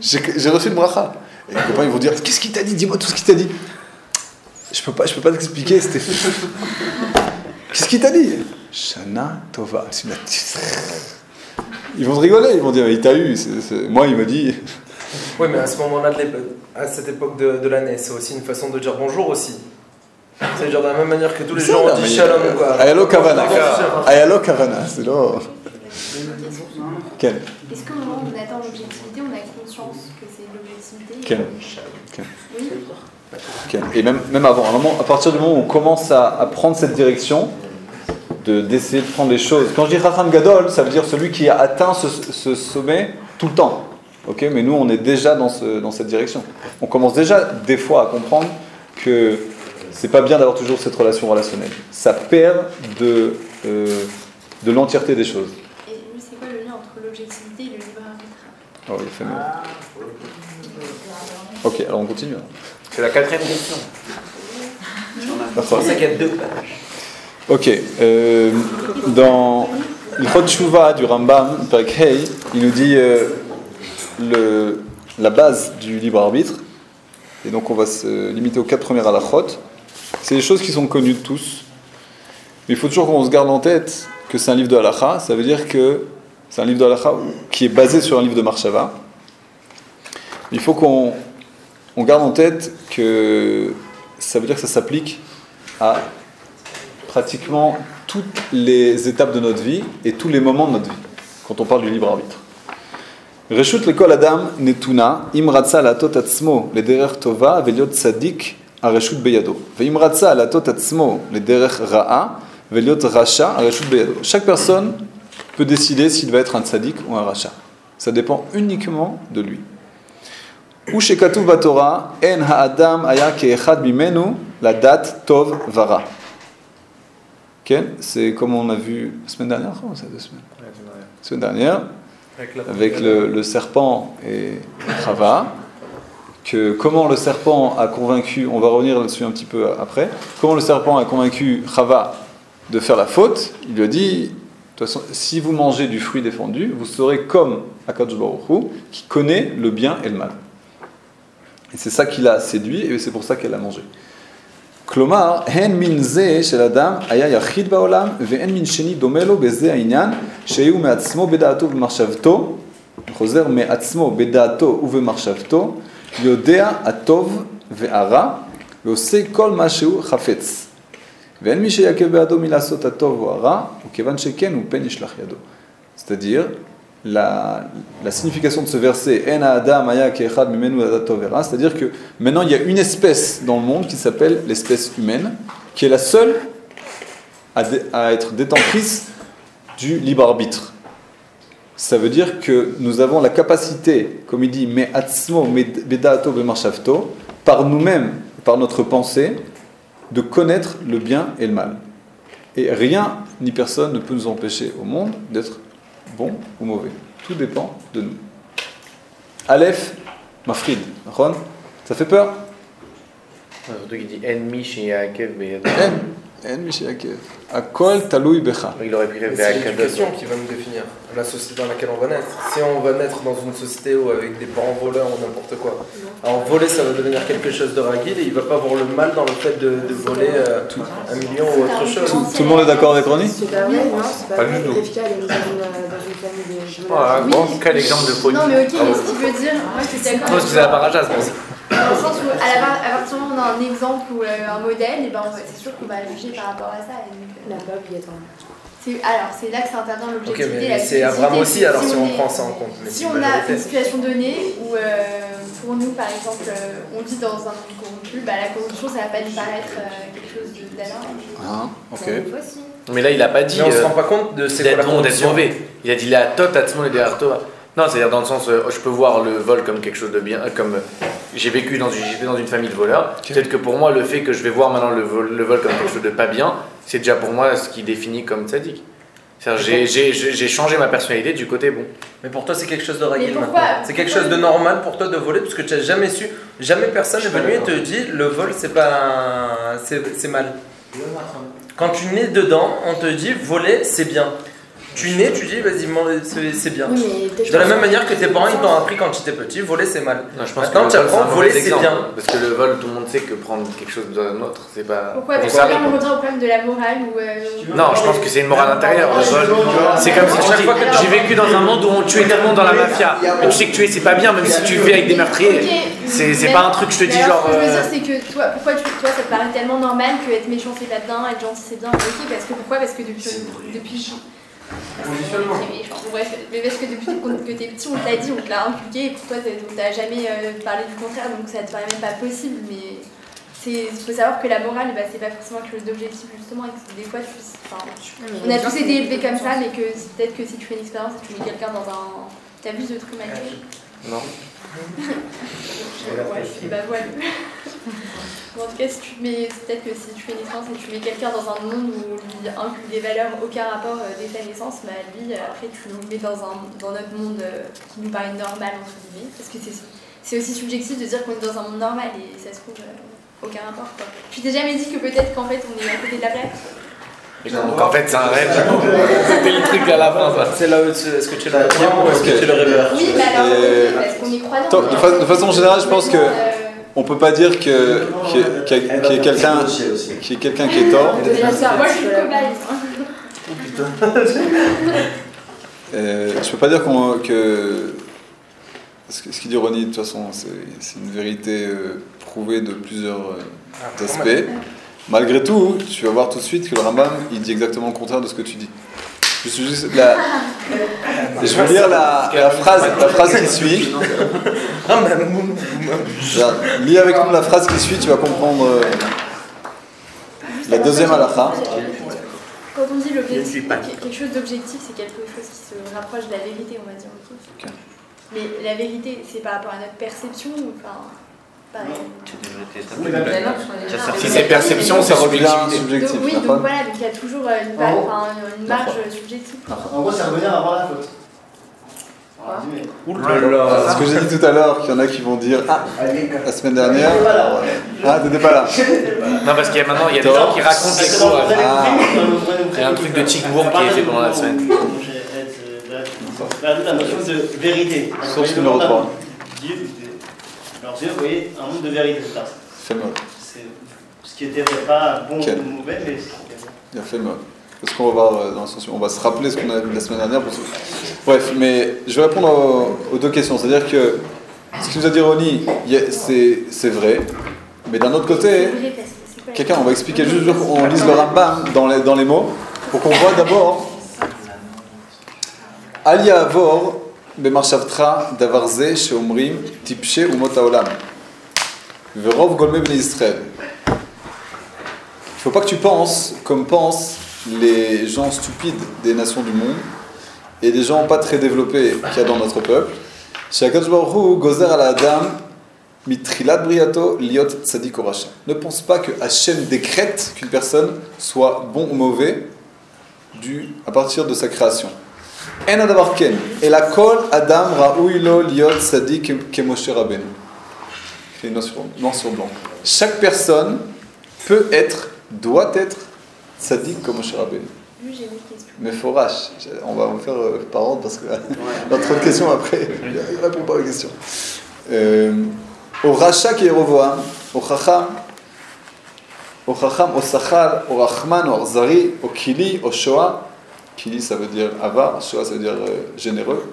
A: j'ai reçu une bracha. Et les copains ils vont dire qu'est-ce qu'il t'a dit? Dis-moi tout ce qu'il t'a dit. Je peux pas t'expliquer, c'était. Qu'est-ce qu'il t'a dit? Shana Tova. Ils vont te rigoler, ils vont dire il t'a eu. Moi il m'a dit.
D: Oui, mais à ce moment-là, à cette époque de l'année, c'est aussi une façon de dire bonjour aussi. C'est-à-dire de la même manière que tous les gens disent shalom ou quoi.
A: Ayalo Kavana, c'est là. Quel?
F: Est-ce qu'au moment où on attend l'objectivité, on a conscience que c'est l'objectivité?
A: Quel? Oui. Et même avant, à partir du moment où on commence à prendre cette direction, d'essayer de prendre les choses. Quand je dis Chacham Gadol, ça veut dire celui qui a atteint ce sommet tout le temps. Ok, mais nous, on est déjà dans cette direction. On commence déjà, des fois, à comprendre que c'est pas bien d'avoir toujours cette relation relationnelle. Ça perd de l'entièreté des choses.
F: Et lui, c'est quoi le lien entre l'objectivité et le libre arbitre?
A: Oh, il fait mieux. Ok, alors on continue.
B: C'est la 4e question.
D: C'est pour ça qu'il y a 2 pages.
A: Ok, dans l'Ilchot Tshuva du Rambam, Perek Hei, il nous dit la base du libre arbitre, et donc on va se limiter aux 4 premières halachot. C'est des choses qui sont connues de tous, mais il faut toujours qu'on se garde en tête que c'est un livre de halacha. Ça veut dire que c'est un livre de halacha qui est basé sur un livre de Marshava. Il faut qu'on garde en tête que ça veut dire que ça s'applique à pratiquement toutes les étapes de notre vie et tous les moments de notre vie, quand on parle du libre arbitre. Reshut lekol adam netuna im ratza latot atzmo lederech tova veliot tzadik הרשות בידו. ואם רצה להטות עצמו לדרך רעה ולהיות רשע, הרשות בידו. Chaque personne peut décider s'il va être un tzaddik ou un rachat. Ça dépend uniquement de lui. ושכתוב בתורה, אין האדם היה כאחד ממנו לדעת טוב ורע. כן? C'est comme on a vu la semaine dernière, ou c'est 2 semaines? La semaine dernière, avec le serpent et Chava. Que comment le serpent a convaincu, on va revenir là-dessus un petit peu après, comment le serpent a convaincu Chava de faire la faute. Il lui a dit, de toute façon, si vous mangez du fruit défendu, vous serez comme Akadosh Baruch Hu, qui connaît le bien et le mal. Et c'est ça qui l'a séduit, et c'est pour ça qu'elle l'a mangé. כלומר, הן מן זה של אדם היה יחיד בעולם, ואין מן שני דומה לו בזה העניין, שהוא מעצמו בדעתו ובמחשבתו, חוזר מעצמו בדעתו ובמחשבתו, יודע הטוב והרע, ועושה כל מה שהוא חפץ. ואין מי שיעכב בעדו מלעשות הטוב או הרע, וכיוון שכן הוא פן ישלח ידו. C'est-à-dire, la signification de ce verset, En Adam Aya Keechad Mimenu Adat Tov Vera, c'est-à-dire que maintenant il y a une espèce dans le monde qui s'appelle l'espèce humaine, qui est la seule à être détentrice du libre arbitre. Ça veut dire que nous avons la capacité, comme il dit, Me'atzmo Beda'ato Be'marshavto, par nous-mêmes, par notre pensée, de connaître le bien et le mal. Et rien ni personne ne peut nous empêcher au monde d'être bon ou mauvais. Tout dépend de nous. Aleph, Mafrid. Ron, ça fait peur?
B: Surtout qu'il dit ennemi chez Yaakov.
A: Ennemi chez Yaakov. Akol taloui becha.
B: Il aurait pu rêver
D: C'est
B: à
D: l'éducation qui va nous définir, la société dans laquelle on va naître. Si on va naître dans une société où avec des parents voleurs ou n'importe quoi, alors voler ça va devenir quelque chose de ragile et il va pas voir le mal dans le fait de voler 1 million ou autre chose.
A: Tout le monde est d'accord avec Ronnie?
G: C'est pas vrai, non, c'est
B: Pas
G: pas
B: du
G: vrai.
B: tout.
G: Rivka, elle est dans une famille de
B: Voilà,
G: oui.
B: bon, quel exemple de folie.
F: Non, mais ok, mais ce qu'il veut dire, moi je suis d'accord.
B: Moi, c'est la paracha, c'est pour ça.
F: Dans le sens où, à partir du moment où on a un exemple ou un modèle, et ben, c'est sûr qu'on va juger par rapport à ça. Et donc,
G: La pas obligatoire.
F: Alors, c'est là que ça intervient l'objectivité.
D: Ok, mais
F: la
D: c'est
F: subjectivité.
D: Abraham aussi, alors si on
F: est-
D: prend ça en compte. Mais
F: Si
D: c'est
F: on
D: la
F: a
D: vérité.
F: une situation donnée où, pour nous, par exemple, on vit dans un monde corrompu, bah, la corruption, ça va pas nous paraître quelque chose d'anormal.
A: Ah, ok.
F: Des fois, si.
B: Mais là, il a pas dit
D: Mais on se rend pas compte de c'est quoi
B: d'être
D: la
B: bon, d'être
D: corruption.
B: mauvais. Il a dit la tot atzmon et derrière. Non, c'est-à-dire dans le sens, je peux voir le vol comme quelque chose de bien, comme j'étais dans une famille de voleurs.
A: Okay.
B: Peut-être que pour moi, le fait que je vais voir maintenant le vol comme quelque chose de pas bien, c'est déjà pour moi ce qui définit comme tzaddik. C'est-à-dire, j'ai changé ma personnalité du côté bon.
D: Mais pour toi, c'est quelque chose de ragile
F: Mais pourquoi-
D: maintenant. C'est quelque chose de normal pour toi de voler parce que tu n'as jamais su, jamais personne n'est venu et te dit le vol c'est pas c'est mal. Quand tu nais dedans, on te dit voler c'est bien. Tu nais, tu dis vas-y c'est bien.
G: Oui, mais peut-être
D: De la
G: que-
D: même manière que tes parents ils t'ont appris quand tu étais petit, voler c'est mal.
B: Non, je pense
D: Maintenant,
B: que
D: tu
B: le vol,
D: apprends,
B: un
D: voler,
B: mauvais
D: c'est
B: exemple,
D: bien.
B: Parce que le vol, tout le monde sait que prendre quelque chose d'un autre, c'est pas.
F: Pourquoi
B: on
F: Parce que
B: savait
F: là, on
B: pas.
F: revient au problème de la morale ou.
B: Non, je pense que c'est une morale intérieure. Le vol, c'est comme si tu dis j'ai vécu dans un monde où on tuait tout le monde dans la mafia. Mais tu sais que tuer c'est pas bien, même si tu vis avec des meurtriers. C'est pas un truc, je te dis genre.
F: Ce que je veux dire, c'est que toi, pourquoi toi ça te paraît tellement normal que être méchant c'est pas bien, être gentil c'est bien. Ok, parce que depuis. Bref, mais parce que depuis que t'es petit, on te l'a dit, on te l'a inculqué, et pour toi, on t'a jamais parlé du contraire, donc ça te paraît même pas possible. Mais il faut savoir que la morale, bah, c'est pas forcément quelque chose d'objectif, justement, et que des fois, on a tous été élevés comme ça, mais que peut-être que si tu fais une expérience et que tu mets quelqu'un dans un. T'abuses de trucs mal.
B: Non.
F: Ouais, et bah voilà. En tout cas, peut-être que si tu fais naissance et tu mets quelqu'un dans un monde où on lui inculque des valeurs aucun rapport dès sa naissance, bah lui, après tu le mets dans notre monde qui nous paraît normal, entre guillemets. Parce que c'est aussi subjectif de dire qu'on est dans un monde normal et ça se trouve aucun rapport. Quoi. Tu t'es jamais dit que peut-être qu'en fait on est à côté de la plaque?
B: Donc en fait, c'est un rêve. C'était le truc à la fin, ça.
D: C'est là où est-ce que tu le rêves ou est-ce que tu le rêves?
F: Oui, mais alors, parce qu'on y croit dans.
A: De façon générale, je pense que on peut pas dire qu'il y ait quelqu'un qui est tort.
F: Moi je suis cobaye.
A: Je peux pas dire que ce qu'il dit Ronnie, de toute façon, c'est une vérité prouvée de plusieurs aspects. Malgré tout, tu vas voir tout de suite que le Rambam, il dit exactement le contraire de ce que tu dis. Je vais lire la phrase qui suit. Lis avec nous la phrase qui suit, tu vas comprendre la deuxième halakha.
F: Quand on dit l'objectif, quelque chose d'objectif, c'est quelque chose qui se rapproche de la vérité, on va dire.
A: Okay.
F: Mais la vérité, c'est par rapport à notre perception ou enfin.
B: Si c'est perception, c'est
A: subjectif.
F: Oui, donc voilà, donc il y a toujours une marge subjective.
C: En gros, c'est revenir à voir la faute.
A: C'est ce que j'ai dit tout à l'heure, qu'il y en a qui vont dire la semaine dernière. T'étais pas là.
B: Non, parce qu'il y a maintenant, il y a des gens qui racontent les cours. Il y a un truc de Chickbourg qui est fait pendant la semaine.
H: La notion de vérité.
A: Source numéro 3.
H: Alors Dieu, vous voyez, un monde de vérité, c'est ça.
A: Fais-moi.
H: C'est ce qui était pas bon ou mauvais, mais
A: Il a fait mal. Parce qu'on va voir dans l'ascension, on va se rappeler ce qu'on a vu la semaine dernière. Bref, mais je vais répondre aux deux questions. C'est-à-dire que ce que nous a dit Ronnie, c'est vrai. Mais d'un autre côté, on va expliquer juste, on lise le Rambam dans les mots, pour qu'on voit d'abord Alia Avor Bemarchavtra Davarze Sheomrim Tipshe Umot Haolam Verov Golme Bnei Israël. Il ne faut pas que tu penses comme pensent les gens stupides des nations du monde et des gens pas très développés qu'il y a dans notre peuple. Shakadosh Baruch Hu Gozer al Adam Mitrilat briato liot tzadik ou rasha. Ne pense pas que Hachem décrète qu'une personne soit bon ou mauvais à partir de sa création. En adavar ken, el kol adam raoui lo liot tzadik kemoshe rabbeinu. C'est noir sur blanc. Chaque personne doit être tzadik comme Moshe Rabbeinu.
F: J'ai une question.
A: Mais forache, on va vous faire par ordre parce qu'il y a trop de questions après. Il ne répond pas aux questions. Au Racha qui est Yerovoam, au Chacham, au Sachar, au Rachman, au Arzari, au Kili, au Shoah. Kili ça veut dire avar, Shoah ça veut dire généreux.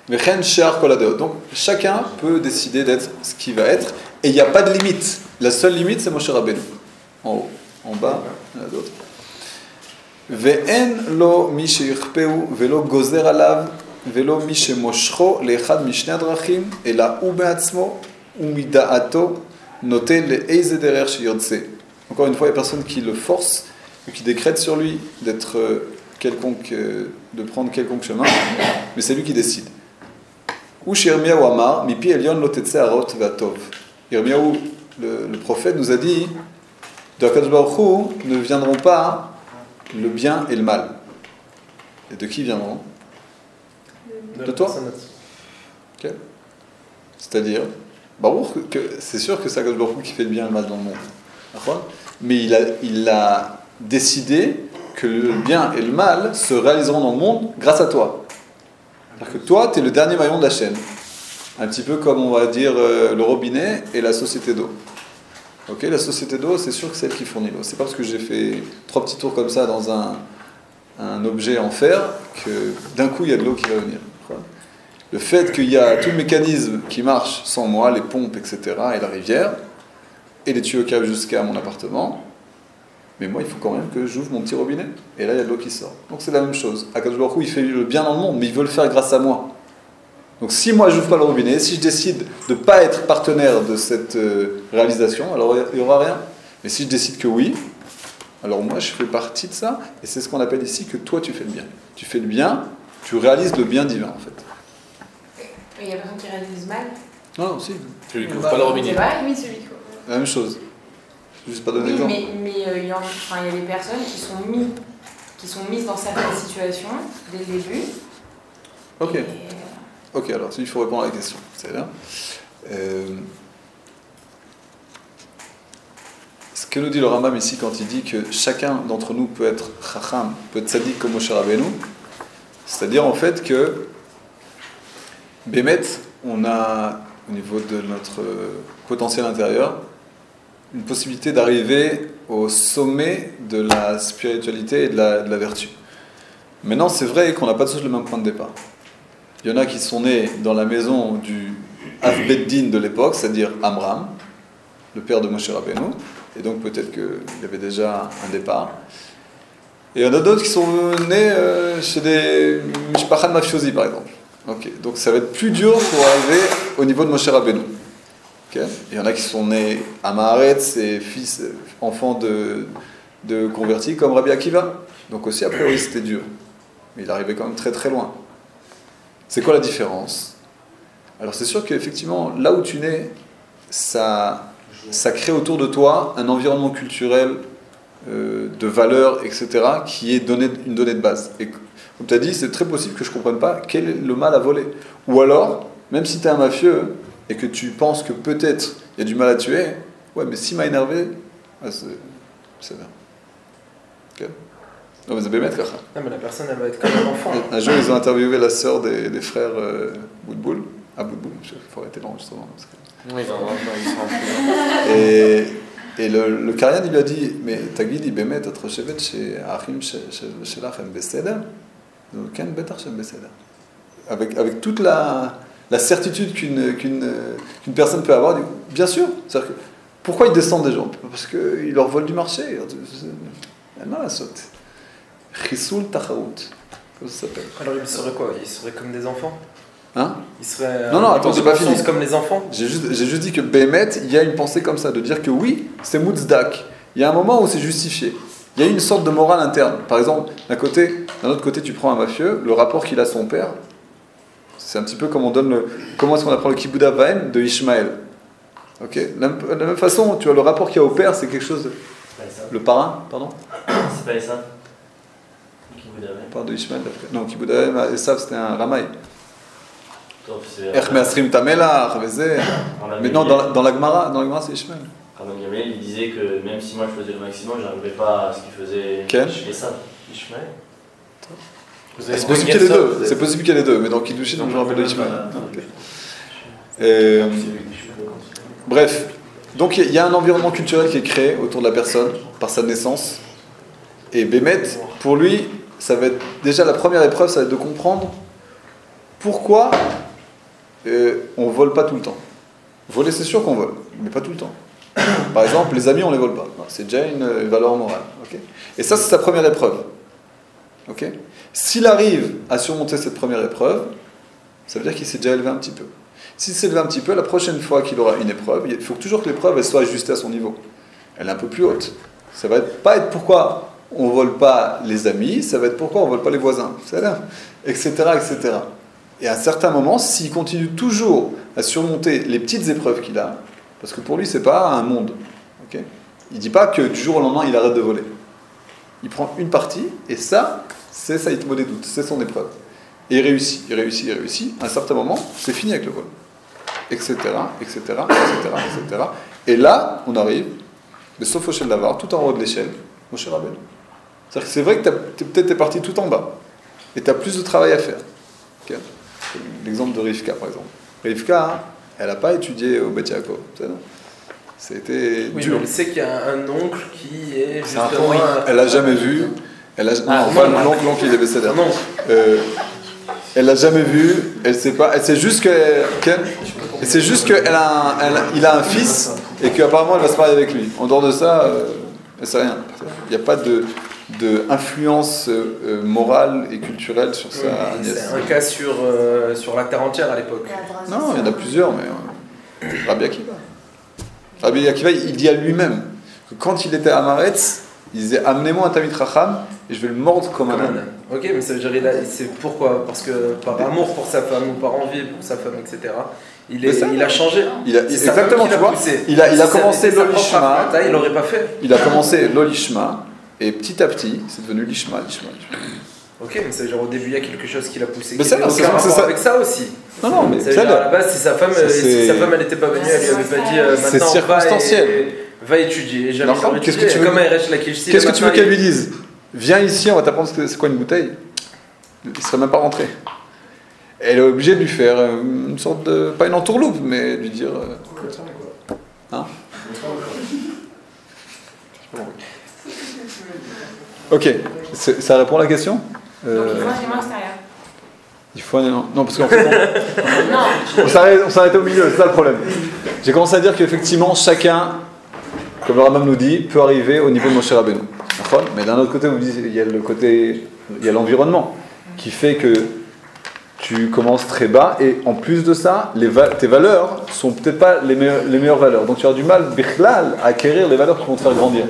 A: Mechen Shear Koladeot. Donc chacun peut décider d'être ce qu'il va être et il n'y a pas de limite. La seule limite c'est Moshe Rabbeinu. En haut, en bas, il y en a d'autres. Ve'en lo mi sheyichpeu velo gozer alav velo mi shemoshcho leechad mishne adrachim ela hu be'atzmo umida'ato note le'eize derer sheyotze. Encore une fois, il n'y a personne qui le force ou qui décrète sur lui d'être de prendre quelconque chemin, mais c'est lui qui décide. Ou Yirmiyahu amar mipi elyon lo tetze harot ve'atov. Yirmiyahu, le prophète, nous a dit de HaKadosh Baruch Hu ne viendront pas le bien et le mal. Et de qui viendront? De toi. Okay. C'est-à-dire, Baruch, que c'est sûr que c'est HaKadosh Baruch Hu qui fait le bien et le mal dans le monde. Mais il a décidé que le bien et le mal se réaliseront dans le monde grâce à toi. C'est-à-dire que toi, tu es le dernier maillon de la chaîne. Un petit peu comme on va dire le robinet et la société d'eau. Ok, la société d'eau, c'est sûr que c'est elle qui fournit l'eau. C'est pas parce que j'ai fait 3 petits tours comme ça dans un objet en fer que d'un coup il y a de l'eau qui va venir. Le fait qu'il y a tout le mécanisme qui marche sans moi, les pompes, etc., et la rivière, et les tuyaux qui arrivent jusqu'à mon appartement, mais moi il faut quand même que j'ouvre mon petit robinet, et là il y a de l'eau qui sort. Donc c'est la même chose. HaKadosh Baruch Hu, il fait le bien dans le monde, mais il veut le faire grâce à moi. Donc si moi je n'ouvre pas le robinet, si je décide de ne pas être partenaire de cette réalisation, alors il n'y aura rien. Mais si je décide que oui, alors moi je fais partie de ça, et c'est ce qu'on appelle ici que toi tu fais le bien. Tu fais le bien, tu réalises le bien divin en fait.
E: Il y a personne qui réalise mal.
A: Non, si.
B: Tu lui couvres pas le robinet.
F: Oui, celui qui
A: La même chose. Je vais juste pas donner d'exemple.
E: Mais il y a des personnes qui sont mises dans certaines situations dès le début.
A: Ok. Ok, alors il faut répondre à la question. C'est bien. Ce que nous dit le Rambam ici quand il dit que chacun d'entre nous peut être chacham, peut être tzaddik comme Moshe Rabbeinu, c'est-à-dire en fait que Bémet, on a au niveau de notre potentiel intérieur une possibilité d'arriver au sommet de la spiritualité et de la vertu. Maintenant, c'est vrai qu'on n'a pas tous le même point de départ. Il y en a qui sont nés dans la maison du Af-Beddin de l'époque, c'est-à-dire Amram, le père de Moshe Rabbeinu, et donc peut-être qu'il y avait déjà un départ. Et il y en a d'autres qui sont nés chez des Mishpachat Mafiosi, par exemple. Okay. Donc ça va être plus dur pour arriver au niveau de Moshe Rabbeinu. Okay. Il y en a qui sont nés à Maaretz et enfants de convertis comme Rabbi Akiva. Donc aussi, a priori, c'était dur. Mais il arrivait quand même très très loin. C'est quoi la différence? Alors c'est sûr qu'effectivement, là où tu nais, ça crée autour de toi un environnement culturel, de valeurs, etc., qui est une donnée de base. Et comme tu as dit, c'est très possible que je ne comprenne pas quel est le mal à voler. Ou alors, même si tu es un mafieux et que tu penses que peut-être il y a du mal à tuer, ouais, mais s'il m'a énervé, c'est bien. Ok. Non, mais c'est bémet, quoi.
D: Non, mais la personne, elle va être comme un enfant.
A: Un jour, ils ont interviewé la sœur des frères Boudboul. Ah, Boudboul, il faut arrêter l'enregistrement.
B: Oui, ils sont en plus.
A: Et le Karian, il lui a dit, mais Tagidi, bémet, votre chevet chez Achim Shelach en Beseder. Donc, Ken Betar Shem Beseder. Avec toute la certitude qu'une personne peut avoir, bien sûr. C'est-à-dire que, pourquoi ils descendent des gens? Parce qu'ils leur volent du marché. Non, la saute. Chisoul Tachaout. Comment ça s'appelle?
D: Alors ils seraient quoi? Ils seraient comme des enfants?
A: Hein?
D: Ils seraient.
A: Non, attends, j'ai pas fini.
D: Comme les enfants?
A: J'ai juste dit que Bémet, il y a une pensée comme ça, de dire que oui, c'est Moutzdak. Il y a un moment où c'est justifié. Il y a une sorte de morale interne. Par exemple, d'un autre côté, tu prends un mafieux, le rapport qu'il a à son père, c'est un petit peu comme comment est-ce qu'on apprend le Kibbutz Avaim de Ishmaël. Ok. De la même façon, tu vois, le rapport qu'il y a au père, c'est quelque chose. Le parrain, pardon.
I: C'est pas Esav.
A: On parle de Ishmael d'après. Non, Kiboudahem, Esav, c'était un Ramaï. Mais non, dans la Gemara, c'est Ishmael.
I: Rabban Gamliel, il disait que même si moi je faisais le maximum, j'arrivais pas à ce qu'il faisait Esav. Ishmael.
A: C'est possible qu'il y ait les deux. C'est possible qu'il y ait les deux, mais dans Kiddushin, on me rappelle de Ishmael. Bref, donc il y a un environnement culturel qui est créé autour de la personne par sa naissance. Et Bémet, pour lui, ça va être déjà la première épreuve, ça va être de comprendre pourquoi on vole pas tout le temps. Voler, c'est sûr qu'on vole, mais pas tout le temps. Par exemple, les amis, on les vole pas. C'est déjà une valeur morale. Okay, et ça, c'est sa première épreuve. Okay, s'il arrive à surmonter cette première épreuve, ça veut dire qu'il s'est déjà élevé un petit peu. S'il s'est élevé un petit peu, la prochaine fois qu'il aura une épreuve, il faut toujours que l'épreuve elle soit ajustée à son niveau. Elle est un peu plus haute. Ça va pas être pourquoi on ne vole pas les amis, ça va être pourquoi on ne vole pas les voisins, etc., etc. Et à un certain moment, s'il continue toujours à surmonter les petites épreuves qu'il a, parce que pour lui, c'est pas un monde. Okay, il ne dit pas que du jour au lendemain, il arrête de voler. Il prend une partie, et ça, c'est ça, il te des doutes, c'est son épreuve. Et il réussit. À un certain moment, c'est fini avec le vol. Etc. Et là, on arrive, mais sauf au Shel Davar, tout en haut de l'échelle, Moshe Rabbeinu. C'est-à-dire que c'est vrai que peut-être t'es parti tout en bas, et tu as plus de travail à faire. Okay, l'exemple de Rivka, par exemple. Rivka, elle n'a pas étudié au Beth Yaakov. C'était dur.
D: Mais elle sait qu'il y a un oncle qui est justement...
A: Elle n'a jamais vu... l'oncle il est Besséder.
D: Non.
A: Elle l'a jamais vu, elle sait pas, elle sait juste qu'il a un fils et qu'apparemment elle va se marier avec lui. En dehors de ça, elle sait rien. Il n'y a pas de influence morale et culturelle sur sa nièce.
D: C'est un cas sur la terre entière à l'époque.
A: Non, il y en a plusieurs, mais Rabbi Akiva. Rabbi Akiva, il dit à lui-même que quand il était à Maretz, il disait amenez-moi un Tamid Chacham et je vais le mordre comme un âne.
D: Ok, mais ça veut dire c'est pourquoi? Parce que par amour pour sa femme ou par envie pour sa femme, etc. Il a changé.
A: Exactement, tu vois. Il a commencé l'olishma.
D: Il l'aurait pas fait.
A: Il a commencé l'olishma et petit à petit, c'est devenu l'ishma.
D: Ok, mais ça veut dire au début il y a quelque chose qui l'a poussé.
A: Mais ça, c'est ça
D: avec ça aussi.
A: Non, mais
D: ça veut dire à la base, si sa femme, elle n'était pas venue, elle lui avait pas dit maintenant
A: c'est circonstanciel.
D: Va étudier.
A: Qu'est-ce que tu veux qu'elle lui dise? Viens ici, on va t'apprendre c'est quoi une bouteille. Il ne serait même pas rentré. Elle est obligée de lui faire une sorte de... Pas une entourloupe, mais de lui dire... Hein? Ok, ça répond à la question?
E: Donc il faut un aimant extérieur.
A: Il faut un aimant... Non, parce qu'en fait... on s'arrêtait au milieu, c'est ça le problème. J'ai commencé à dire qu'effectivement, chacun... Comme le Rambam nous dit, peut arriver au niveau de Moshe Rabbeinu. Mais d'un autre côté, vous dites, il y a l'environnement qui fait que tu commences très bas et en plus de ça, tes valeurs sont peut-être pas les meilleures valeurs. Donc tu as du mal, bichlal, à acquérir les valeurs qui vont te faire grandir.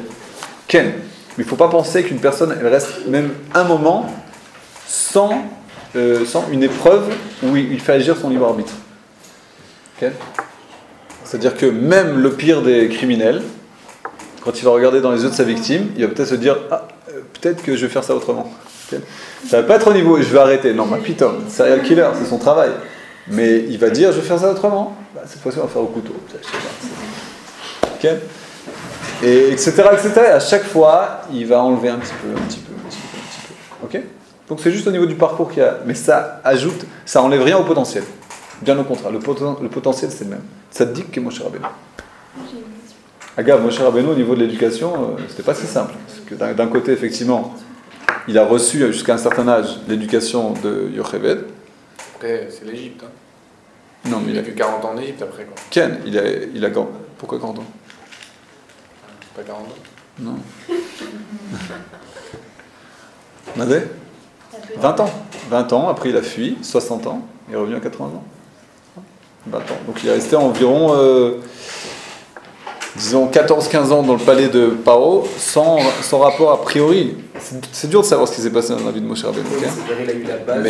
A: Ken, mais il ne faut pas penser qu'une personne elle reste même un moment sans une épreuve où il fait agir son libre arbitre. Okay, c'est-à-dire que même le pire des criminels, quand il va regarder dans les yeux de sa victime, il va peut-être se dire peut-être que je vais faire ça autrement. Okay, ça va pas être au niveau je vais arrêter. Non, putain, serial killer, c'est son travail. Mais il va dire je vais faire ça autrement. Cette fois-ci, on va faire au couteau. Ok, et etc. Et à chaque fois, il va enlever un petit peu. Ok. Donc c'est juste au niveau du parcours qu'il y a. Mais ça enlève rien au potentiel. Bien au contraire, le potentiel c'est le même. Ça te dit que Moshe Rabbeinu. Moshe Rabbeinu au niveau de l'éducation, c'était pas si simple. Parce que d'un côté, effectivement, il a reçu jusqu'à un certain âge l'éducation de Yocheved.
B: Après, c'est l'Égypte. Hein.
A: Non, mais
B: il a que 40 ans en Égypte après quoi.
A: Ken, il a pourquoi 40 ans?
B: Pas 40 ans.
A: Non. Nadé 20 ans. 20 ans, après il a fui, 60 ans, il est revenu à 80 ans. 20 ans. Donc il est resté environ, disons, 14-15 ans dans le palais de Paro, sans rapport a priori. C'est dur de savoir ce qui s'est passé dans la vie de Moshe Rabbeinu.
D: Il a eu la base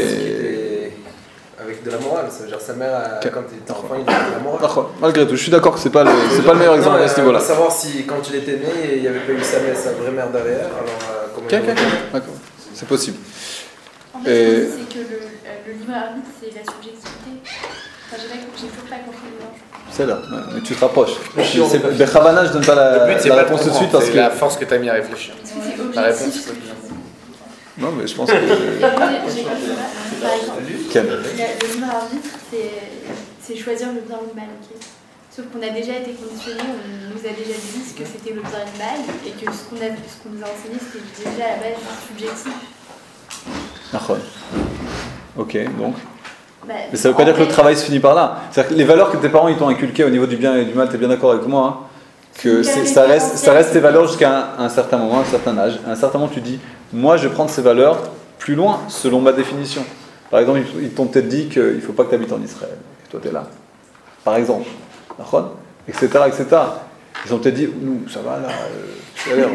D: avec de la morale. Ça veut dire sa mère, quand il était enfant, il avait de la morale.
A: Malgré tout, je suis d'accord que c'est pas le meilleur exemple à ce niveau-là.
D: Il faut savoir si quand il était né, il n'y avait pas eu sa vraie mère derrière. Alors, comment
A: d'accord, c'est possible.
F: En fait, c'est que le libre arbitre, c'est la subjectivité. Enfin, j'ai toujours pas compris le mélange.
A: C'est là, mais tu te rapproches. Bechavana, je donne pas la réponse tout de suite parce que.
B: C'est la force que tu as mis à réfléchir.
F: Est-ce que c'est objectif?
B: La réponse,
A: non, mais je pense que.
F: J'ai pas fait ça. Par exemple, le libre arbitre, c'est choisir le bien ou le mal. Okay, sauf qu'on a déjà été conditionnés, on nous a déjà dit ce que c'était le bien et le mal, et que ce qu'on nous a enseigné, c'était déjà à la base subjectif.
A: Ok, donc. Mais ça veut pas dire que le travail se finit par là. C'est-à-dire que les valeurs que tes parents ils t'ont inculquées au niveau du bien et du mal, tu es bien d'accord avec moi hein, que ça reste tes valeurs jusqu'à un certain moment, un certain âge. À un certain moment, tu dis, moi je vais prendre ces valeurs plus loin, selon ma définition. Par exemple, ils t'ont peut-être dit qu'il ne faut pas que tu habites en Israël, et toi tu es là. Par exemple, etc., etc. Ils ont peut-être dit, nous, ça va là,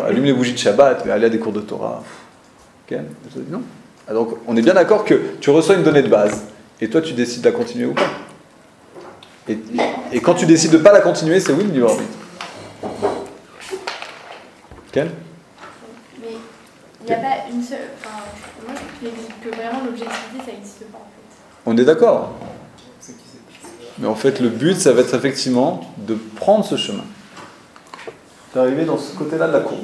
A: allume les bougies de Shabbat, mais aller à des cours de Torah. Ok, je dis non. Donc, on est bien d'accord que tu reçois une donnée de base. Et toi, tu décides de la continuer ou pas. Et quand tu décides de ne pas la continuer, c'est oui le libre arbitre. Quel ?
F: Mais il n'y a pas une seule. Enfin, moi, je trouve que vraiment l'objectivité, ça n'existe pas en fait.
A: On est d'accord. Mais en fait, le but, ça va être effectivement de prendre ce chemin. D'arriver dans ce côté-là de la courbe.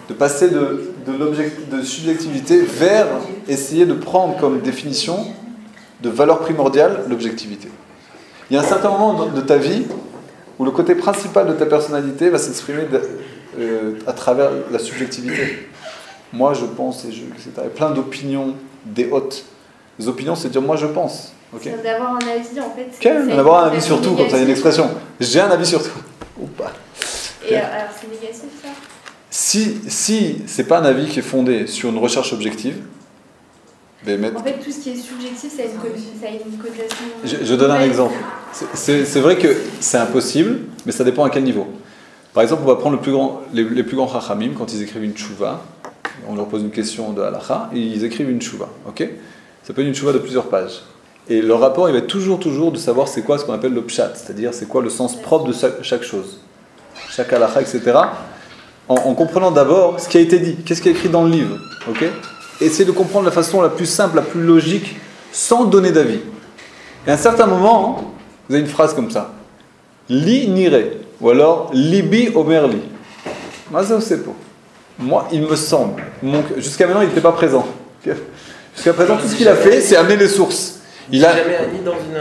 A: De passer de subjectivité vers essayer de prendre comme définition de valeur primordiale, l'objectivité. Il y a un certain moment de ta vie où le côté principal de ta personnalité va s'exprimer à travers la subjectivité. Moi, je pense, etc. Il y a plein d'opinions, des hautes. Les opinions, c'est dire moi, je pense. Okay.
F: C'est d'avoir un avis, en fait.
A: D'avoir un avis sur tout, comme ça, il y a une expression. J'ai un avis sur tout. Ou pas.
F: Et alors, c'est négatif, ça ?
A: Si c'est pas un avis qui est fondé sur une recherche objective,
F: en fait, tout ce qui est subjectif, ça a une connotation.
A: Je donne un exemple. C'est vrai que c'est impossible, mais ça dépend à quel niveau. Par exemple, on va prendre les plus grands chachamim, quand ils écrivent une tchouva, on leur pose une question de halakha, et ils écrivent une tchouva. Okay, ça peut être une tchouva de plusieurs pages. Et leur rapport, il va être toujours de savoir c'est quoi ce qu'on appelle le pshat, c'est-à-dire c'est quoi le sens propre de chaque chose, chaque halakha, etc. En comprenant d'abord ce qui a été dit, qu'est-ce qui est écrit dans le livre. Okay, essayez de comprendre la façon la plus simple, la plus logique, sans donner d'avis. Et à un certain moment, vous avez une phrase comme ça. Li nire, ou alors libi omerli. Moi, il me semble. Jusqu'à maintenant, il n'était pas présent. Jusqu'à présent, tout ce qu'il a fait, c'est amener les sources.
D: Il a jamais mis dans une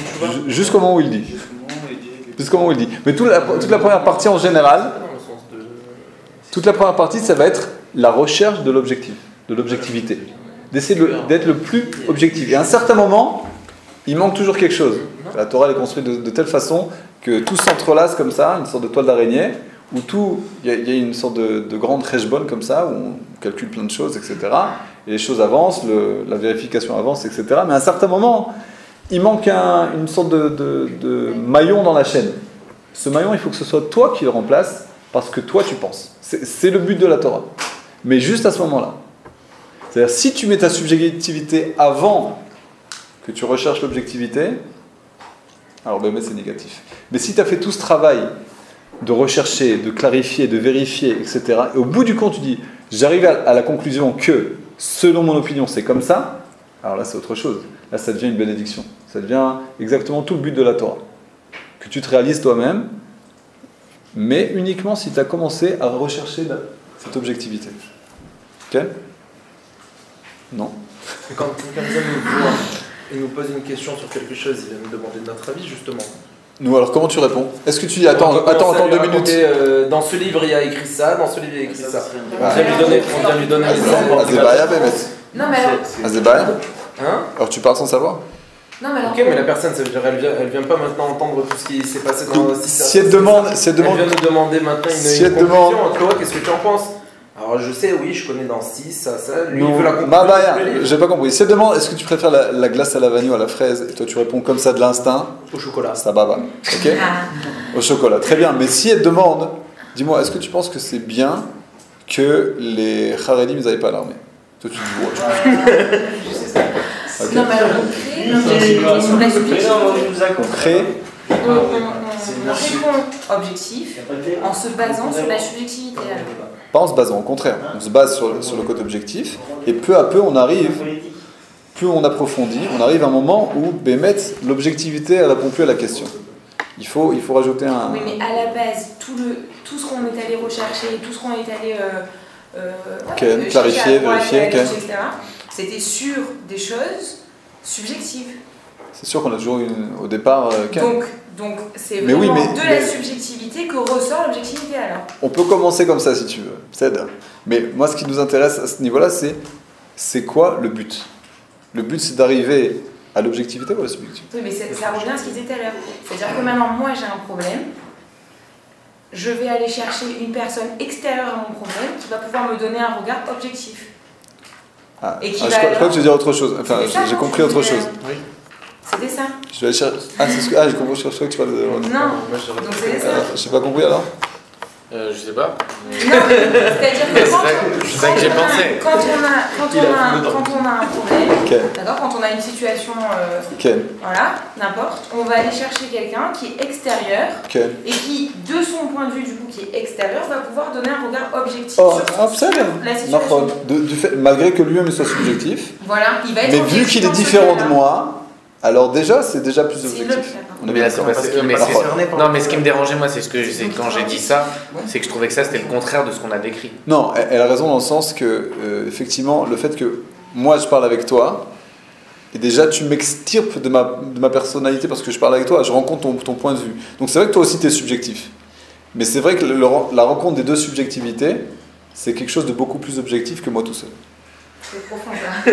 D: tchouva.
A: Jusqu'au moment où il dit. Jusqu'au moment où il dit. Mais toute la première partie en général, toute la première partie, ça va être la recherche de l'objectif. De l'objectivité, d'essayer d'être le plus objectif. Et à un certain moment, il manque toujours quelque chose. La Torah est construite de telle façon que tout s'entrelace comme ça, une sorte de toile d'araignée, où il y a une sorte de grande cheshbon comme ça, où on calcule plein de choses, etc. Et les choses avancent, la vérification avance, etc. Mais à un certain moment, il manque une sorte de maillon dans la chaîne. Ce maillon, il faut que ce soit toi qui le remplace, parce que toi tu penses. C'est le but de la Torah. Mais juste à ce moment-là. C'est-à-dire, si tu mets ta subjectivité avant que tu recherches l'objectivité, alors c'est négatif. Mais si tu as fait tout ce travail de rechercher, de clarifier, de vérifier, etc., et au bout du compte, tu dis, j'arrive à la conclusion que, selon mon opinion, c'est comme ça, alors là, c'est autre chose. Là, ça devient une bénédiction. Ça devient exactement tout le but de la Torah. Que tu te réalises toi-même, mais uniquement si tu as commencé à rechercher cette objectivité. Ok ? Non.
D: Et quand quelqu'un nous voit et nous pose une question sur quelque chose, il va nous demander notre avis, justement.
A: Nous, alors comment tu réponds ? Est-ce que tu dis attends 2 minutes.
D: Dans ce livre, il y a écrit ça, dans ce livre, il y a écrit ça. On vient lui donner les exemples.
A: Azébaya, Bémet.
E: Non, mais alors.
A: Azébaya ?
D: Hein ?
A: Alors tu parles sans savoir ?
E: Non, mais alors.
D: Ok, mais la personne, ça veut dire elle vient pas maintenant entendre tout ce qui s'est passé dans le système.
A: Si elle demande.
D: Elle vient nous demander maintenant une conclusion. Toi, qu'est-ce que tu en penses ? Alors je sais, oui, je connais dans 6, ça, lui il veut la conclusion.
A: J'ai pas compris. Si elle demande, est-ce que tu préfères la glace à la vanille ou à la fraise, et toi tu réponds comme ça de l'instinct,
D: au chocolat.
A: Ça baba. Ok ? Au chocolat. Très bien. Mais si elle demande, dis-moi, est-ce que tu penses que c'est bien que les Haredim ils n'aillent pas à l'armée ? Toi tu dis,
E: je sais ça. Okay. Non, mais alors on crée sur la subjectivité.
A: On crée.
E: On répond objectif en se basant sur la subjectivité.
A: Pas en se basant, au contraire. On se base sur le côté objectif et peu à peu on arrive, plus on approfondit, on arrive à un moment où Bémet, l'objectivité ne répond plus à la question. Il faut rajouter un...
E: Oui, mais à la base, tout ce qu'on est allé rechercher, tout ce qu'on est allé
A: clarifier, vérifier,
E: etc., c'était sur des choses subjectives.
A: C'est sûr qu'on a toujours au départ...
E: Donc c'est vraiment de la subjectivité que ressort l'objectivité alors.
A: On peut commencer comme ça si tu veux, mais moi ce qui nous intéresse à ce niveau-là, c'est quoi le but? Le but c'est d'arriver à l'objectivité ou à la subjectivité?
E: Oui, mais ça revient à ce qu'ils disaient tout à l'heure. C'est-à-dire que maintenant, moi j'ai un problème, je vais aller chercher une personne extérieure à mon problème qui va pouvoir me donner un regard objectif.
A: Je crois que tu veux dire autre chose, enfin j'ai compris autre chose. Oui.
E: C'était ça.
A: Je vais aller chercher... j'ai compris, je crois que tu parles de...
E: Non, donc c'était ça.
A: Je n'ai pas compris alors?
B: Je sais pas.
E: Non, c'est-à-dire que
B: c'est ça que j'ai pensé.
E: Quand on a un problème, d'accord, quand on a une situation, voilà, n'importe, on va aller chercher quelqu'un qui est extérieur et qui, de son point de vue du coup, qui est extérieur, va pouvoir donner un regard objectif sur la situation.
A: Du fait, malgré que lui-même soit subjectif,
E: voilà, il va être
A: mais vu qu'il est différent de moi, alors déjà, c'est déjà plus objectif.
B: Non, mais ce qui me dérangeait, moi, c'est quand j'ai dit ça, c'est que je trouvais que ça, c'était le contraire de ce qu'on a décrit.
A: Non, elle a raison dans le sens que, effectivement, le fait que moi, je parle avec toi, et déjà, tu m'extirpes de ma personnalité parce que je parle avec toi, je rencontre ton point de vue. Donc c'est vrai que toi aussi, tu es subjectif. Mais c'est vrai que la rencontre des deux subjectivités, c'est quelque chose de beaucoup plus objectif que moi tout seul.
E: C'est profond ça.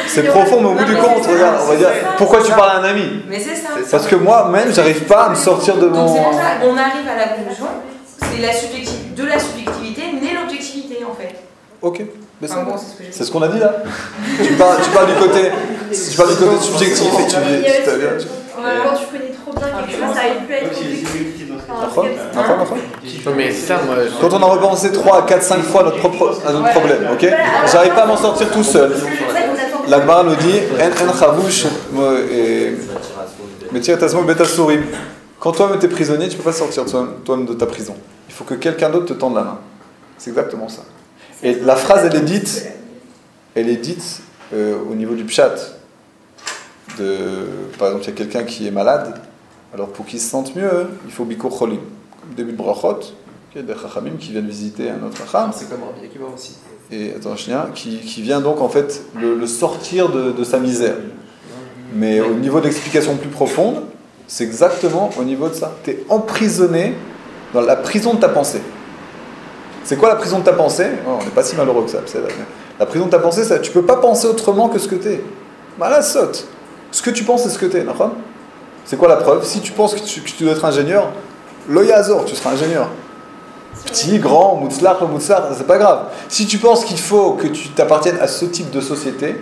A: C'est profond, mais au bout du compte, regarde, on va dire, pourquoi tu parles à un ami?
E: Mais c'est ça.
A: Parce que moi-même, j'arrive pas à me sortir de mon...
E: Donc c'est pour ça qu'on arrive à la conclusion, c'est de la subjectivité naît l'objectivité en fait.
A: Ok, mais
E: c'est
A: ce qu'on a dit là. tu parles du côté subjectif et tu dis...
F: Quand tu connais trop bien quelque chose, ça arrive plus à être objectif.
B: Mais ça, moi,
A: quand on a repensé 3, 4, 5 fois notre problème, ok? J'arrive pas à m'en sortir tout seul. La Gemara nous dit quand toi-même t'es prisonnier, tu peux pas sortir toi-même de ta prison. Il faut que quelqu'un d'autre te tende la main. C'est exactement ça. Et la phrase, elle est dite au niveau du pshat. Par exemple, il y a quelqu'un qui est malade. Alors pour qu'il se sente mieux, il faut bikur cholim. Comme début de brachot, il y a des chachamim qui viennent visiter un autre chacham.
D: C'est comme Rabbi Akiva aussi.
A: Et attends, qui vient donc en fait le sortir de sa misère. Mais au niveau d'explication plus profonde, c'est exactement au niveau de ça. Tu es emprisonné dans la prison de ta pensée. C'est quoi la prison de ta pensée? On n'est pas si malheureux que ça. La prison de ta pensée, tu ne peux pas penser autrement que ce que tu es. Voilà, saute. Ce que tu penses, c'est ce que tu es. C'est quoi la preuve? Si tu penses que tu dois être ingénieur, l'oyazor, tu seras ingénieur. Petit, grand, moutzlach, c'est pas grave. Si tu penses qu'il faut que tu t'appartiennes à ce type de société,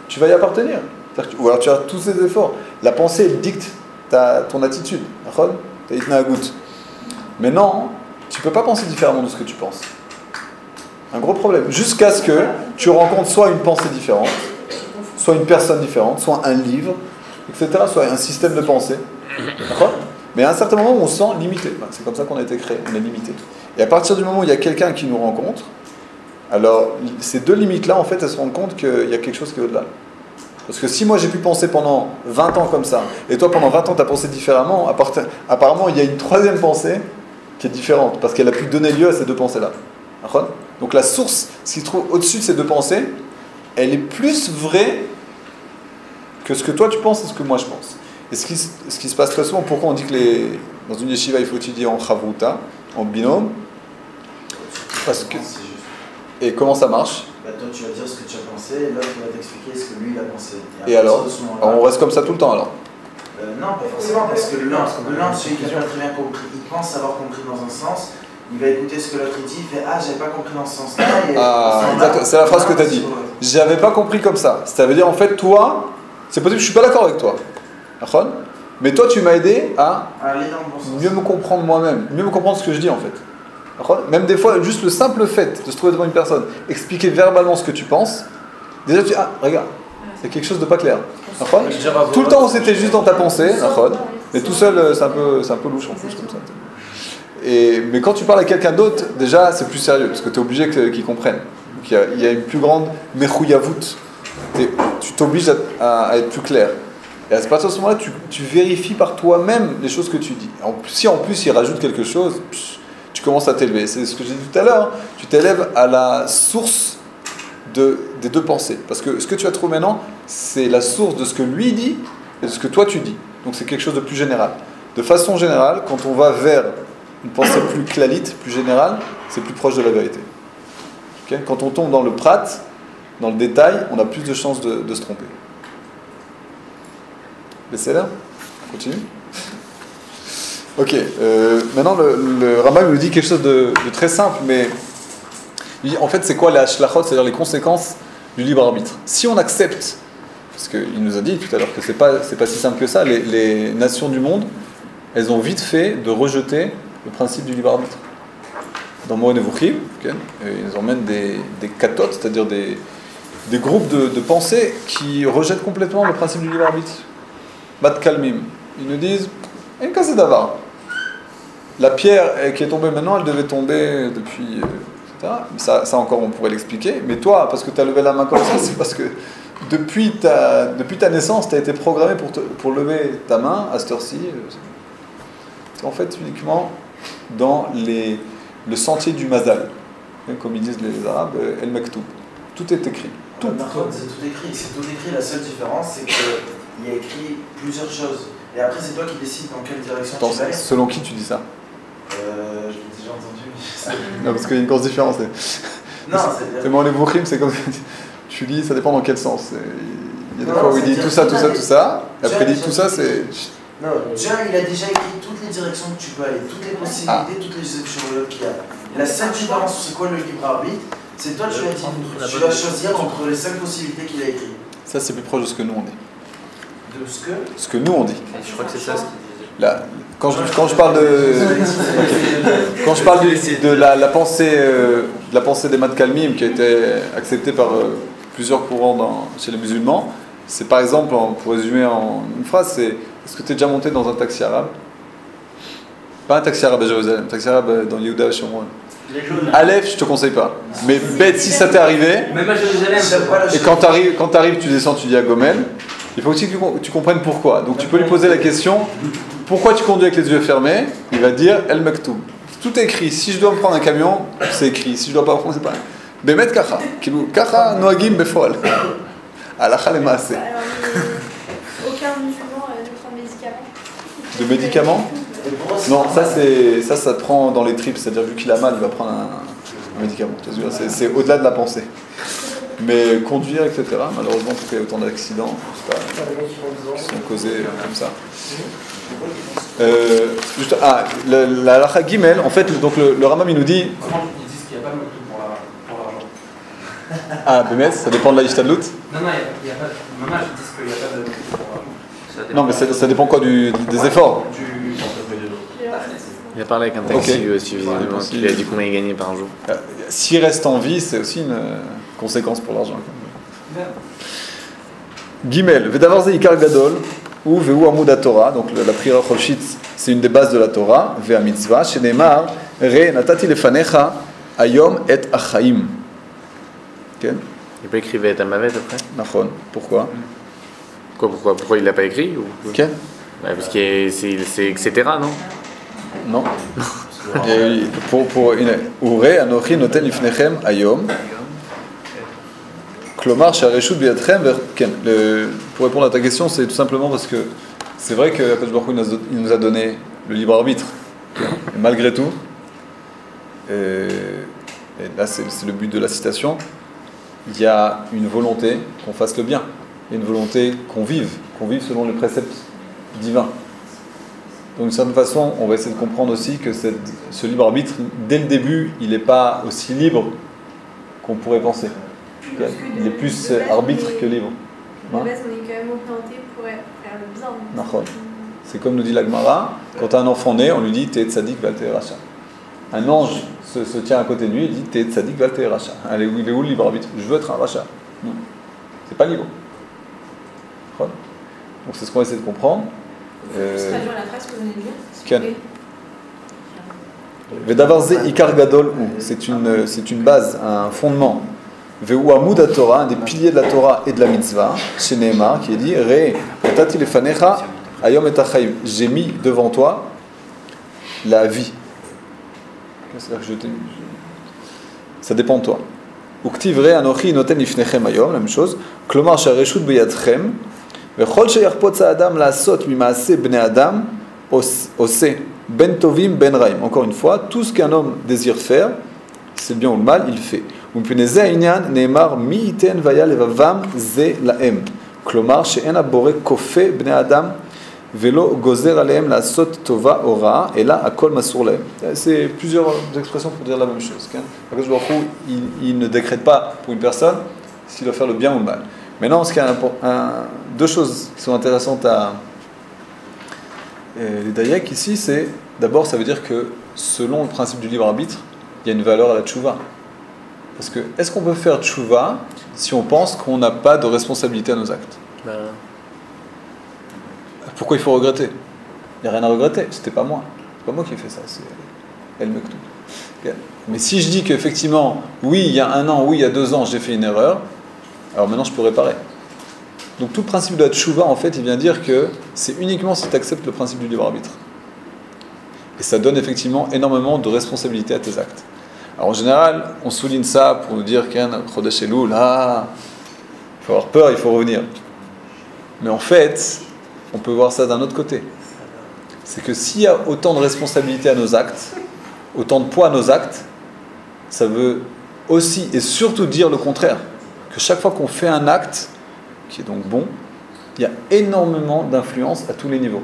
A: tu vas y appartenir. Ou alors tu as tous ces efforts. La pensée, elle dicte ton attitude. Mais non, tu peux pas penser différemment de ce que tu penses. Un gros problème. Jusqu'à ce que tu rencontres soit une pensée différente, soit une personne différente, soit un livre, etc., soit un système de pensée. D'accord ? Mais à un certain moment, on se sent limité. C'est comme ça qu'on a été créé, on est limité. Et à partir du moment où il y a quelqu'un qui nous rencontre, alors ces deux limites-là, en fait, elles se rendent compte qu'il y a quelque chose qui est au-delà. Parce que si moi j'ai pu penser pendant 20 ans comme ça, et toi pendant 20 ans tu as pensé différemment, apparemment il y a une troisième pensée qui est différente, parce qu'elle a pu donner lieu à ces deux pensées-là. Donc la source, ce qui se trouve au-dessus de ces deux pensées, elle est plus vraie que ce que toi tu penses et ce que moi je pense. Et ce qui se passe très souvent, pourquoi on dit que dans une yeshiva il faut étudier en chavruta, en binôme, parce que... Et comment ça marche?
C: Toi tu vas dire ce que tu as pensé, et l'autre va t'expliquer ce que lui il a pensé.
A: Et alors on reste comme ça tout le temps alors?
C: Non, pas forcément, parce que l'un, celui qui n'a pas très bien compris, il pense avoir compris dans un sens, il va écouter ce que l'autre dit, il fait « Ah, j'avais pas compris dans ce sens-là ».
A: Exactement, c'est la phrase que tu as dit. J'avais pas compris comme ça. Ça veut dire en fait, toi, c'est possible, je suis pas d'accord avec toi. Mais toi, tu m'as aidé à mieux me comprendre moi-même, mieux me comprendre ce que je dis en fait. Même des fois, juste le simple fait de se trouver devant une personne, expliquer verbalement ce que tu penses, déjà tu dis « Ah, regarde ». C'est quelque chose de pas clair. Tout le temps, c'était juste dans ta pensée, mais tout seul, c'est un peu louche en plus comme ça. Mais quand tu parles à quelqu'un d'autre, déjà, c'est plus sérieux, parce que tu es obligé qu'il comprenne. Donc, il y a une plus grande mechouillavout. Tu t'obliges à être plus clair. Et à partir de ce moment-là, tu vérifies par toi-même les choses que tu dis. Si en plus il rajoute quelque chose, tu commences à t'élever. C'est ce que j'ai dit tout à l'heure. Tu t'élèves à la source des deux pensées. Parce que ce que tu vas trouver maintenant, c'est la source de ce que lui dit et de ce que toi tu dis. Donc c'est quelque chose de plus général. De façon générale, quand on va vers une pensée plus clalite, plus générale, c'est plus proche de la vérité. Okay? Quand on tombe dans le prat, dans le détail, on a plus de chances de se tromper. Laissez là, on continue. Ok, maintenant le Rambam nous dit quelque chose de très simple, mais en fait c'est quoi les hashlachot, c'est-à-dire les conséquences du libre arbitre. Si on accepte, parce qu'il nous a dit tout à l'heure que c'est pas si simple que ça, les nations du monde, elles ont vite fait de rejeter le principe du libre arbitre. Dans Moreh Nevuchim, ils emmènent des katotes, c'est-à-dire des groupes de pensée qui rejettent complètement le principe du libre arbitre. Bat Kalmim, ils nous disent un casse d'avar. La pierre qui est tombée maintenant, elle devait tomber depuis, etc. Ça encore, on pourrait l'expliquer. Mais toi, parce que tu as levé la main comme ça, c'est parce que depuis ta naissance, tu as été programmé pour lever ta main à cette heure-ci. C'est en fait uniquement dans le sentier du Mazal. Comme ils disent les Arabes, El Maktoub. Tout est écrit. Tout.
C: C'est tout écrit. La seule différence, c'est qu'il y a écrit plusieurs choses. Et après, c'est toi qui décides dans quelle direction tu vas aller.
A: Selon qui tu dis ça?
C: Je l'ai déjà entendu.
A: Non, parce qu'il y a une grosse différence.
C: Non,
A: c'est moi les Vouchim, c'est comme tu dis, ça dépend dans quel sens. Il y a des fois où il dit tout ça, et après il dit tout ça, c'est.
C: Non, Dieu, il a déjà écrit toutes les directions que tu peux aller, toutes les possibilités, toutes les options qu'il y a. La seule différence, c'est quoi le libre arbitre? C'est toi, tu vas choisir entre les 5 possibilités qu'il a écrites.
A: Ça, c'est plus proche de ce que nous on dit.
C: De ce que
A: Ce que nous on dit.
B: Je crois que c'est ça.
A: Là, quand je parle de la pensée des Mat Kalmim qui a été acceptée par plusieurs courants chez les musulmans, c'est par exemple, pour résumer en une phrase, c'est est-ce que tu es déjà monté dans un taxi arabe? Pas un taxi arabe à Jérusalem, un taxi arabe dans Yehuda et Shomron. Aleph, je te conseille pas. Mais bête, si ça t'est arrivé, et quand t'arrives, tu descends, tu dis à Gomel, il faut aussi que tu comprennes pourquoi. Donc tu peux lui poser la question, pourquoi tu conduis avec les yeux fermés? Il va dire El Maktoub. Tout est écrit. Si je dois me prendre un camion, c'est écrit. Si je dois pas prendre, c'est pas. Bemet kacha. Kacha noagim befol. Alacha le maaseh.
F: Aucun musulman ne prend de médicaments.
A: De médicaments? Non, ça te prend dans les tripes. C'est-à-dire, vu qu'il a mal, il va prendre un médicament. C'est au-delà de la pensée. Mais conduire, etc., malheureusement, pourquoi il y a autant d'accidents qui sont causés comme ça. La halakha Gimel, en fait, donc le Rambam il nous dit.
D: Comment ils disent qu'il n'y a pas de maktoub pour l'argent?
A: Ah, Bémet, ça dépend de la Ishtadlout?
D: Non, il n'y a pas de. Maman, ils disent qu'il n'y a pas de maktoub pour l'argent.
A: Non, mais ça dépend quoi des efforts?
B: Il a parlé avec un taxi lui aussi, visiblement, qui lui a dit combien il gagnait par jour.
A: S'il reste en vie, c'est aussi une conséquence pour l'argent. Gimel, Vedavar ze Ikar Gadol, ou Vehu Amud Torah, donc la prière Cholshit, c'est une des bases de la Torah, Ve Mitzvah, Shenemar, Re Natati Lefanecha, Ayom et Achaim.
B: Il n'a pas écrit Ve et Amavet après?
A: Nachon, pourquoi?
B: Pourquoi il l'a pas écrit ou... Parce que c'est etc. non?
A: Non. Pour Ure Anochi Noten Lifnechem Ayom. Klomar Shareshut Biatchem. Pour répondre à ta question, c'est tout simplement parce que c'est vrai que Akadosh Baruch Hu il nous a donné le libre arbitre. Et malgré tout, et là c'est le but de la citation, il y a une volonté qu'on fasse le bien. Il y a une volonté qu'on vive selon les préceptes divins. Donc d'une certaine façon, on va essayer de comprendre aussi que ce libre arbitre, dès le début, il n'est pas aussi libre qu'on pourrait penser. Il est plus arbitre que libre.
F: De base, on est quand même orienté pour faire le bien.
A: C'est comme nous dit la Gemara, quand un enfant naît, on lui dit T'es tzadik val t'es racha. Un ange se tient à côté de lui et dit T'es tzadik val t'es racha. Il est où le libre arbitre? Je veux être un racha. Non, c'est pas libre. Donc c'est ce qu'on va essayer de comprendre.
E: Juste traduire la phrase que vous venez de dire.
A: Ken. Vedavar ze ikar gadol ou, c'est une base, un fondement. Veu amud Torah, un des piliers de la Torah et de la mitzvah, chez Nehemar, qui est dit Re, natati lefanecha, ayom et achayim. J'ai mis devant toi la vie. C'est-à-dire que ça dépend de toi. Uktiv re anochi noten lifnechem ayom, la même chose. Klomar shareshut beyadchem, vechol sheyarpot adam laasot mimaase bnei adam, ose ben tovim ben raim. Encore une fois, tout ce qu'un homme désire faire, c'est le bien ou le mal, il fait. ומפני זה העניין נאמר מי ייתן והיה לבבם זה להם. כלומר שאין הבורא כופה בני אדם ולא גוזר עליהם לעשות טובה או רעה, אלא הכל מסור להם. C'est plusieurs expressions pour dire la même chose. Akadosh Baruch Hu, il ne décrète pas pour une personne s'il doit faire le bien ou le mal. Maintenant, ce qui est deux choses qui sont intéressantes à les Dayek ici, c'est d'abord ça veut dire que selon le principe du libre arbitre, il y a une valeur à la tchouva. Parce que, est-ce qu'on peut faire tchouva si on pense qu'on n'a pas de responsabilité à nos actes? Pourquoi il faut regretter? Il n'y a rien à regretter, c'était pas moi. C'est pas moi qui ai fait ça, c'est El Mektoub. Mais si je dis qu'effectivement, oui, il y a 1 an, oui, il y a 2 ans, j'ai fait une erreur, alors maintenant je peux réparer. Donc tout le principe de la tchouva, en fait, il vient dire que c'est uniquement si tu acceptes le principe du libre arbitre. Et ça donne effectivement énormément de responsabilité à tes actes. Alors en général, on souligne ça pour nous dire qu'un Chodesh Elul, là, il faut avoir peur, il faut revenir. Mais en fait, on peut voir ça d'un autre côté. C'est que s'il y a autant de responsabilité à nos actes, autant de poids à nos actes, ça veut aussi et surtout dire le contraire. Que chaque fois qu'on fait un acte, qui est donc bon, il y a énormément d'influence à tous les niveaux.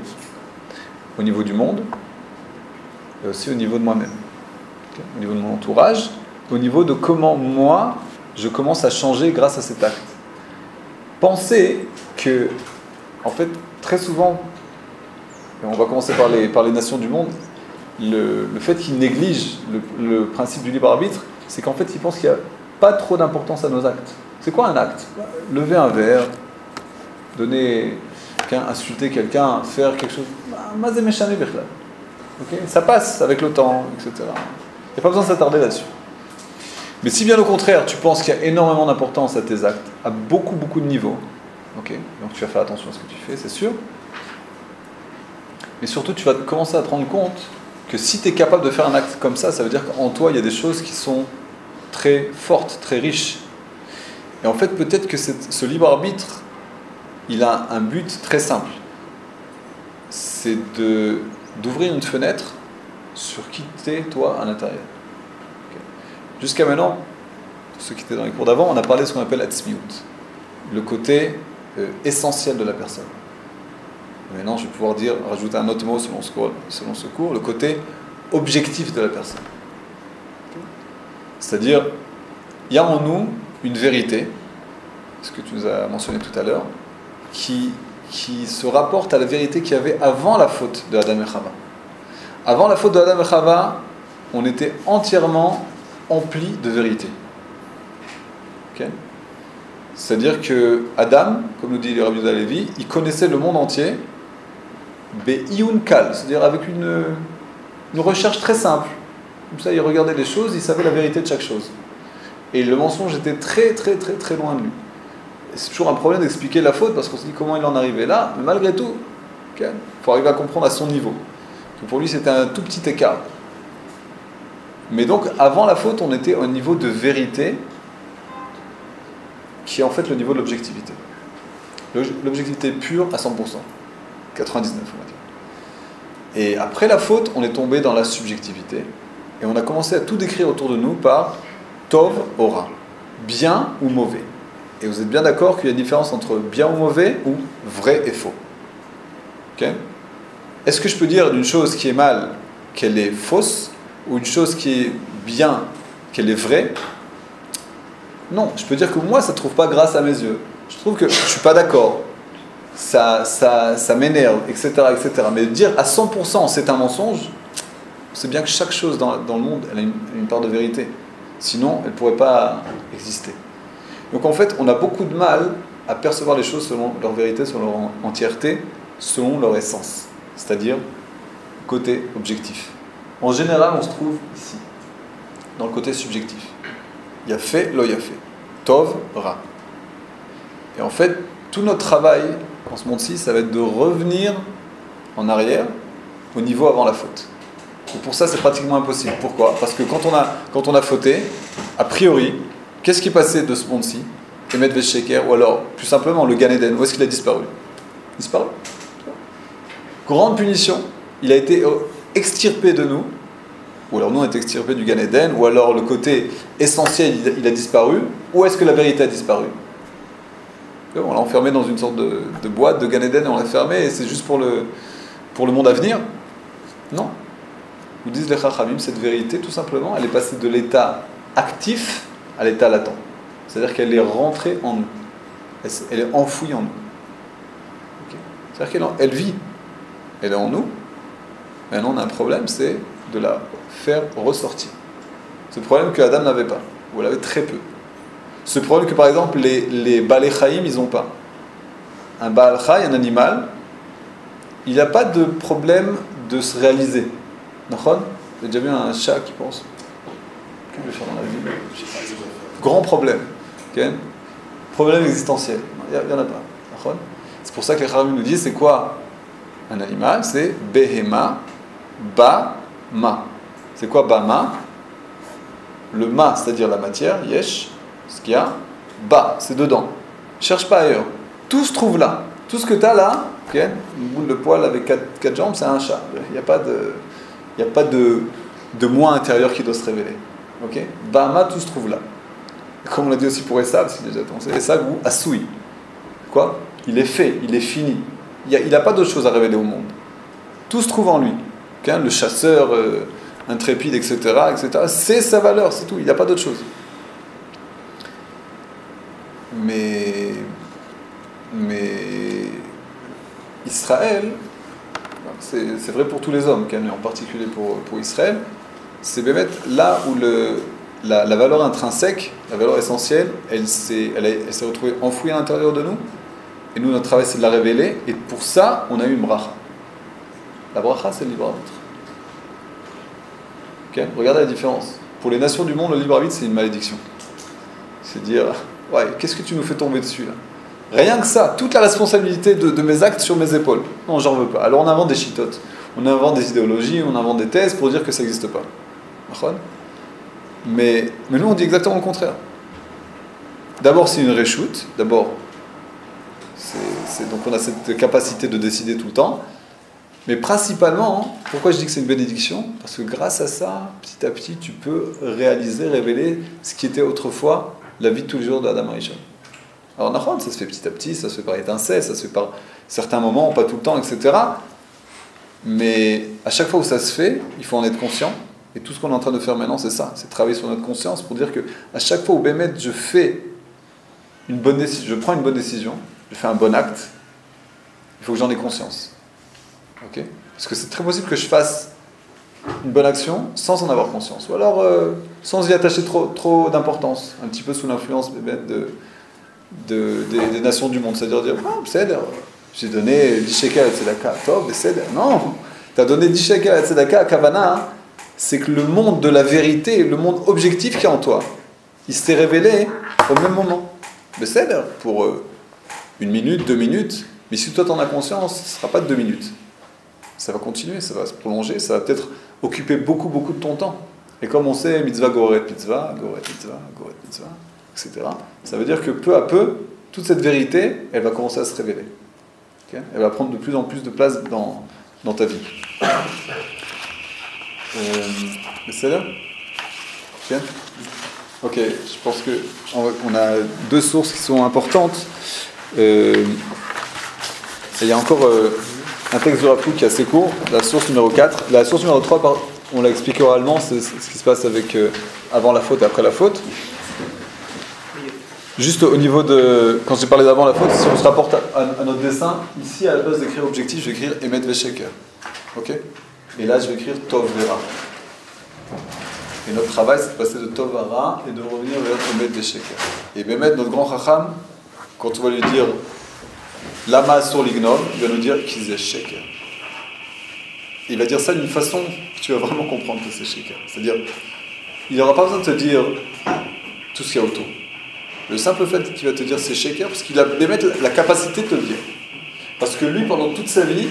A: Au niveau du monde, et aussi au niveau de moi-même. Au niveau de mon entourage, au niveau de comment moi, je commence à changer grâce à cet acte. Pensez que, en fait, très souvent, et on va commencer par les nations du monde, le fait qu'ils négligent le principe du libre arbitre, c'est qu'en fait, ils pensent qu'il n'y a pas trop d'importance à nos actes. C'est quoi un acte? Lever un verre, donner insulter quelqu'un, faire quelque chose. Okay? Ça passe avec le temps, etc. Il n'y a pas besoin de s'attarder là-dessus. Mais si bien au contraire, tu penses qu'il y a énormément d'importance à tes actes, à beaucoup de niveaux, okay? Donc tu vas faire attention à ce que tu fais, c'est sûr. Mais surtout, tu vas commencer à te rendre compte que si tu es capable de faire un acte comme ça, ça veut dire qu'en toi, il y a des choses qui sont très fortes, très riches. Et en fait, peut-être que ce libre arbitre, il a un but très simple. C'est d'ouvrir une fenêtre sur qui t'es, toi, à l'intérieur. Okay. Jusqu'à maintenant, ceux qui étaient dans les cours d'avant, on a parlé de ce qu'on appelle Atzmiut, le côté essentiel de la personne. Maintenant, je vais pouvoir rajouter un autre mot selon ce cours, le côté objectif de la personne. Okay. C'est-à-dire, il y a en nous une vérité, ce que tu nous as mentionné tout à l'heure, qui se rapporte à la vérité qu'il y avait avant la faute de Adam et Chava. Avant la faute de Adam et Chava, on était entièrement empli de vérité. Okay? C'est-à-dire que Adam, comme nous dit le Rabbi Yehuda Halevi, il connaissait le monde entier, be'iyun kal, c'est-à-dire avec une recherche très simple. Comme ça, il regardait les choses, il savait la vérité de chaque chose. Et le mensonge était très loin de lui. Et c'est toujours un problème d'expliquer la faute, parce qu'on se dit comment il en arrivait là, mais malgré tout, il faut arriver à comprendre à son niveau. Que pour lui, c'était un tout petit écart. Mais donc, avant la faute, on était au niveau de vérité, qui est en fait le niveau de l'objectivité. L'objectivité pure à 100%. 99, on va dire. Et après la faute, on est tombé dans la subjectivité. Et on a commencé à tout décrire autour de nous par Tov, Ora. Bien ou mauvais. Et vous êtes bien d'accord qu'il y a une différence entre bien ou mauvais ou vrai et faux. Okay? Est-ce que je peux dire d'une chose qui est mal qu'elle est fausse, ou une chose qui est bien qu'elle est vraie? Non, je peux dire que moi ça ne trouve pas grâce à mes yeux. Je trouve que je ne suis pas d'accord. Ça m'énerve, etc., etc. Mais dire à 100% c'est un mensonge, c'est bien que chaque chose dans le monde elle a une part de vérité. Sinon elle ne pourrait pas exister. Donc en fait on a beaucoup de mal à percevoir les choses selon leur vérité, selon leur entièreté, selon leur essence, c'est-à-dire côté objectif. En général, on se trouve ici, dans le côté subjectif. Yafé, lo yafé. Tov, ra. Et en fait, tout notre travail en ce monde-ci, ça va être de revenir en arrière au niveau avant la faute. Et pour ça, c'est pratiquement impossible. Pourquoi ? Parce que quand on a fauté, a priori, qu'est-ce qui est passé de ce monde-ci ? Emet Vesheker, ou alors, plus simplement, le Gan Eden, où est-ce qu'il a disparu ? Disparu. Grande punition, il a été extirpé de nous, ou alors nous on a été extirpés du Gan Eden, ou alors le côté essentiel il a disparu, où est-ce que la vérité a disparu ? On l'a enfermé dans une sorte de boîte de Gan Eden et on l'a fermé et c'est juste pour le monde à venir ? Non. Nous disent les Chachamim, cette vérité tout simplement, elle est passée de l'état actif à l'état latent. C'est-à-dire qu'elle est rentrée en nous. Elle est enfouie en nous. Okay. C'est-à-dire qu'elle vit. Elle est en nous. Maintenant on a un problème, c'est de la faire ressortir. C'est le problème que Adam n'avait pas, ou elle avait très peu. Ce problème que par exemple les Baalei Chaim ils n'ont pas. Un Baal Chai, un animal, il n'a pas de problème de se réaliser. D'accord ? Vous avez déjà vu un chat qui pense que je vais faire dans la vie ? Grand problème. Okay ? Problème existentiel. Il n'y en a pas. D'accord ? C'est pour ça que les Chachamim nous disent c'est quoi un animal ? C'est Behema, Ba-ma. C'est quoi Ba-ma ? Le ma, c'est-à-dire la matière, yesh, ce qu'il y a, ba, c'est dedans. Cherche pas ailleurs. Tout se trouve là. Tout ce que tu as là, okay, une boule de poil avec quatre jambes, c'est un chat. Il n'y a pas de moi intérieur qui doit se révéler. Okay? Ba-ma, tout se trouve là. Comme on l'a dit aussi pour Esav, si déjà pensé, Esav ou Assoui. Quoi ? Il est fait, il est fini. Il n'a pas d'autre chose à révéler au monde. Tout se trouve en lui. Okay? Le chasseur intrépide, etc., c'est sa valeur, c'est tout. Il n'y a pas d'autre chose. Mais Israël, c'est vrai pour tous les hommes, mais en particulier pour Israël, c'est là où la valeur intrinsèque, la valeur essentielle, elle s'est retrouvée enfouie à l'intérieur de nous. Et nous, notre travail, c'est de la révéler. Et pour ça, on a eu une bracha. La bracha, c'est le libre arbitre. Okay ? Regardez la différence. Pour les nations du monde, le libre arbitre, c'est une malédiction. C'est dire, ouais, qu'est-ce que tu nous fais tomber dessus là ? Rien que ça, toute la responsabilité de mes actes sur mes épaules. Non, j'en veux pas. Alors on invente des chitotes, on invente des idéologies, on invente des thèses pour dire que ça n'existe pas. Mais nous, on dit exactement le contraire. D'abord, c'est une réchoute. D'abord, donc on a cette capacité de décider tout le temps. Mais principalement, pourquoi je dis que c'est une bénédiction ? Parce que grâce à ça, petit à petit, tu peux révéler ce qui était autrefois la vie de tous les jours d'Adam Arishon. Alors, Nahon, ça se fait petit à petit, ça se fait par étincelles, ça se fait par certains moments, pas tout le temps, etc. Mais à chaque fois où ça se fait, il faut en être conscient. Et tout ce qu'on est en train de faire maintenant, c'est ça, c'est travailler sur notre conscience pour dire que à chaque fois où Bémet, je prends une bonne décision, je fais un bon acte, il faut que j'en ai conscience. Okay ? Parce que c'est très possible que je fasse une bonne action sans en avoir conscience, ou alors sans y attacher trop d'importance, un petit peu sous l'influence des nations du monde, c'est-à-dire j'ai donné 10 shekels à Tzedaka, top, non, tu as donné 10 shekels à Tzedaka à Kavana, c'est que le monde de la vérité, le monde objectif qui est en toi, il s'est révélé au même moment. Pour 1 minute, 2 minutes, mais si toi t'en as conscience, ce ne sera pas de 2 minutes. Ça va continuer, ça va se prolonger, ça va peut-être occuper beaucoup de ton temps. Et comme on sait, mitzvah, goret, mitzvah, goret, mitzvah, goret, mitzvah, etc. Ça veut dire que peu à peu, toute cette vérité, elle va commencer à se révéler. Okay ? Elle va prendre de plus en plus de place dans ta vie. C'est là ? Tiens ? Ok, je pense qu'on a 2 sources qui sont importantes. Et il y a encore un texte de Rav Kook qui est assez court, la source numéro 4. La source numéro 3, on l'a expliqué oralement, c'est ce qui se passe avec avant la faute et après la faute. Juste au niveau de... Quand j'ai parlé d'avant la faute, si on se rapporte à notre dessin, ici, à la place d'écrire objectif, je vais écrire Emet Vesheker. Ok ? Et là, je vais écrire Tov Vera. Et notre travail, c'est de passer de Tov Vera et de revenir vers Emet Vesheker. Et Bémet, notre grand Chacham, quand on va lui dire Lama sur l'ignore, il va nous dire qu'ils c'est sheker. Il va dire ça d'une façon que tu vas vraiment comprendre que c'est sheker. C'est-à-dire, il n'aura pas besoin de te dire tout ce qu'il y a autour. Le simple fait qu'il va te dire c'est sheker, parce qu'il a la capacité de te le dire. Parce que lui, pendant toute sa vie,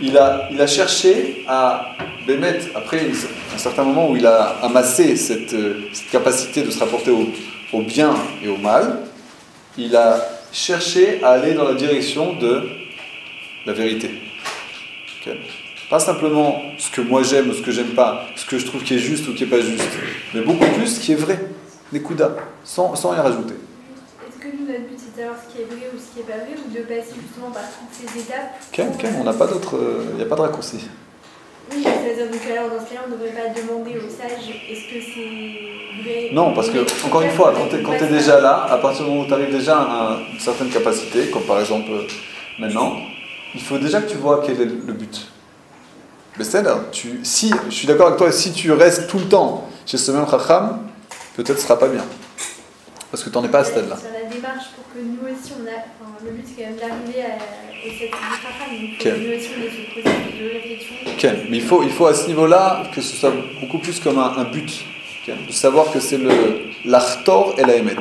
A: il a cherché à bémettre, après un certain moment où il a amassé cette capacité de se rapporter au bien et au mal, il a cherché à aller dans la direction de la vérité. Okay. Pas simplement ce que moi j'aime ou ce que j'aime pas, ce que je trouve qui est juste ou qui est pas juste, mais beaucoup plus ce qui est vrai, Nekuda, sans rien rajouter.
F: Est-ce que nous, notre but, c'est de savoir ce qui est vrai ou ce qui est pas vrai, ou de passer justement par toutes ces étapes?
A: Ok, on n'a pas d'autre, il n'y a pas de raccourci.
F: Oui, c'est-à-dire donc alors dans ce cas-là, on ne devrait pas demander aux sages est-ce que c'est vrai.
A: Non, parce que, encore une fois, quand tu es déjà là, à partir du moment où tu arrives déjà à une certaine capacité, comme par exemple maintenant, il faut déjà que tu vois quel est le but. Mais c'est-à-dire, si, je suis d'accord avec toi, si tu restes tout le temps chez ce même Chacham, peut-être ce ne sera pas bien. Parce que tu n'en es pas à ce stade-là.
F: Sur la démarche pour que nous aussi, le but c'est quand même d'arriver au statut du Chacham, donc
A: okay.
F: Nous aussi on est se poser de réflexion.
A: Okay. Mais il faut à ce niveau-là que ce soit beaucoup plus comme un but. Okay. De savoir que c'est l'Artor et la Emet.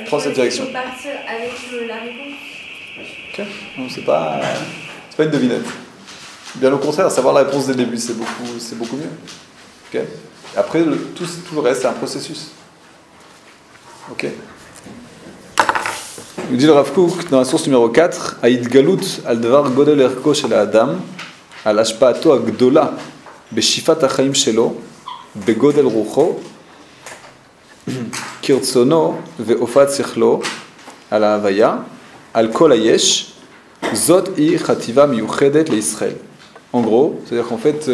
A: Prends cette direction.
F: Il faut partir avec la réponse.
A: Ok. Non, c'est pas une devinette. Bien au contraire, savoir la réponse dès le début, c'est beaucoup mieux. Okay. Après, tout le reste, c'est un processus. Ok. Il dit le Rav Kook dans la source numéro 4, Aïd Galut al Dvar Godel Erko shel Adam, al Ashpaato Agdola, Beshifat Achaim Shelo, Begodel Rucho, Kirtsono, Veofat Sichlo, al Havaya, al Kol Hayesh, Zot I Chativa Miyuchedet le Israël. En gros, c'est-à-dire qu'en fait,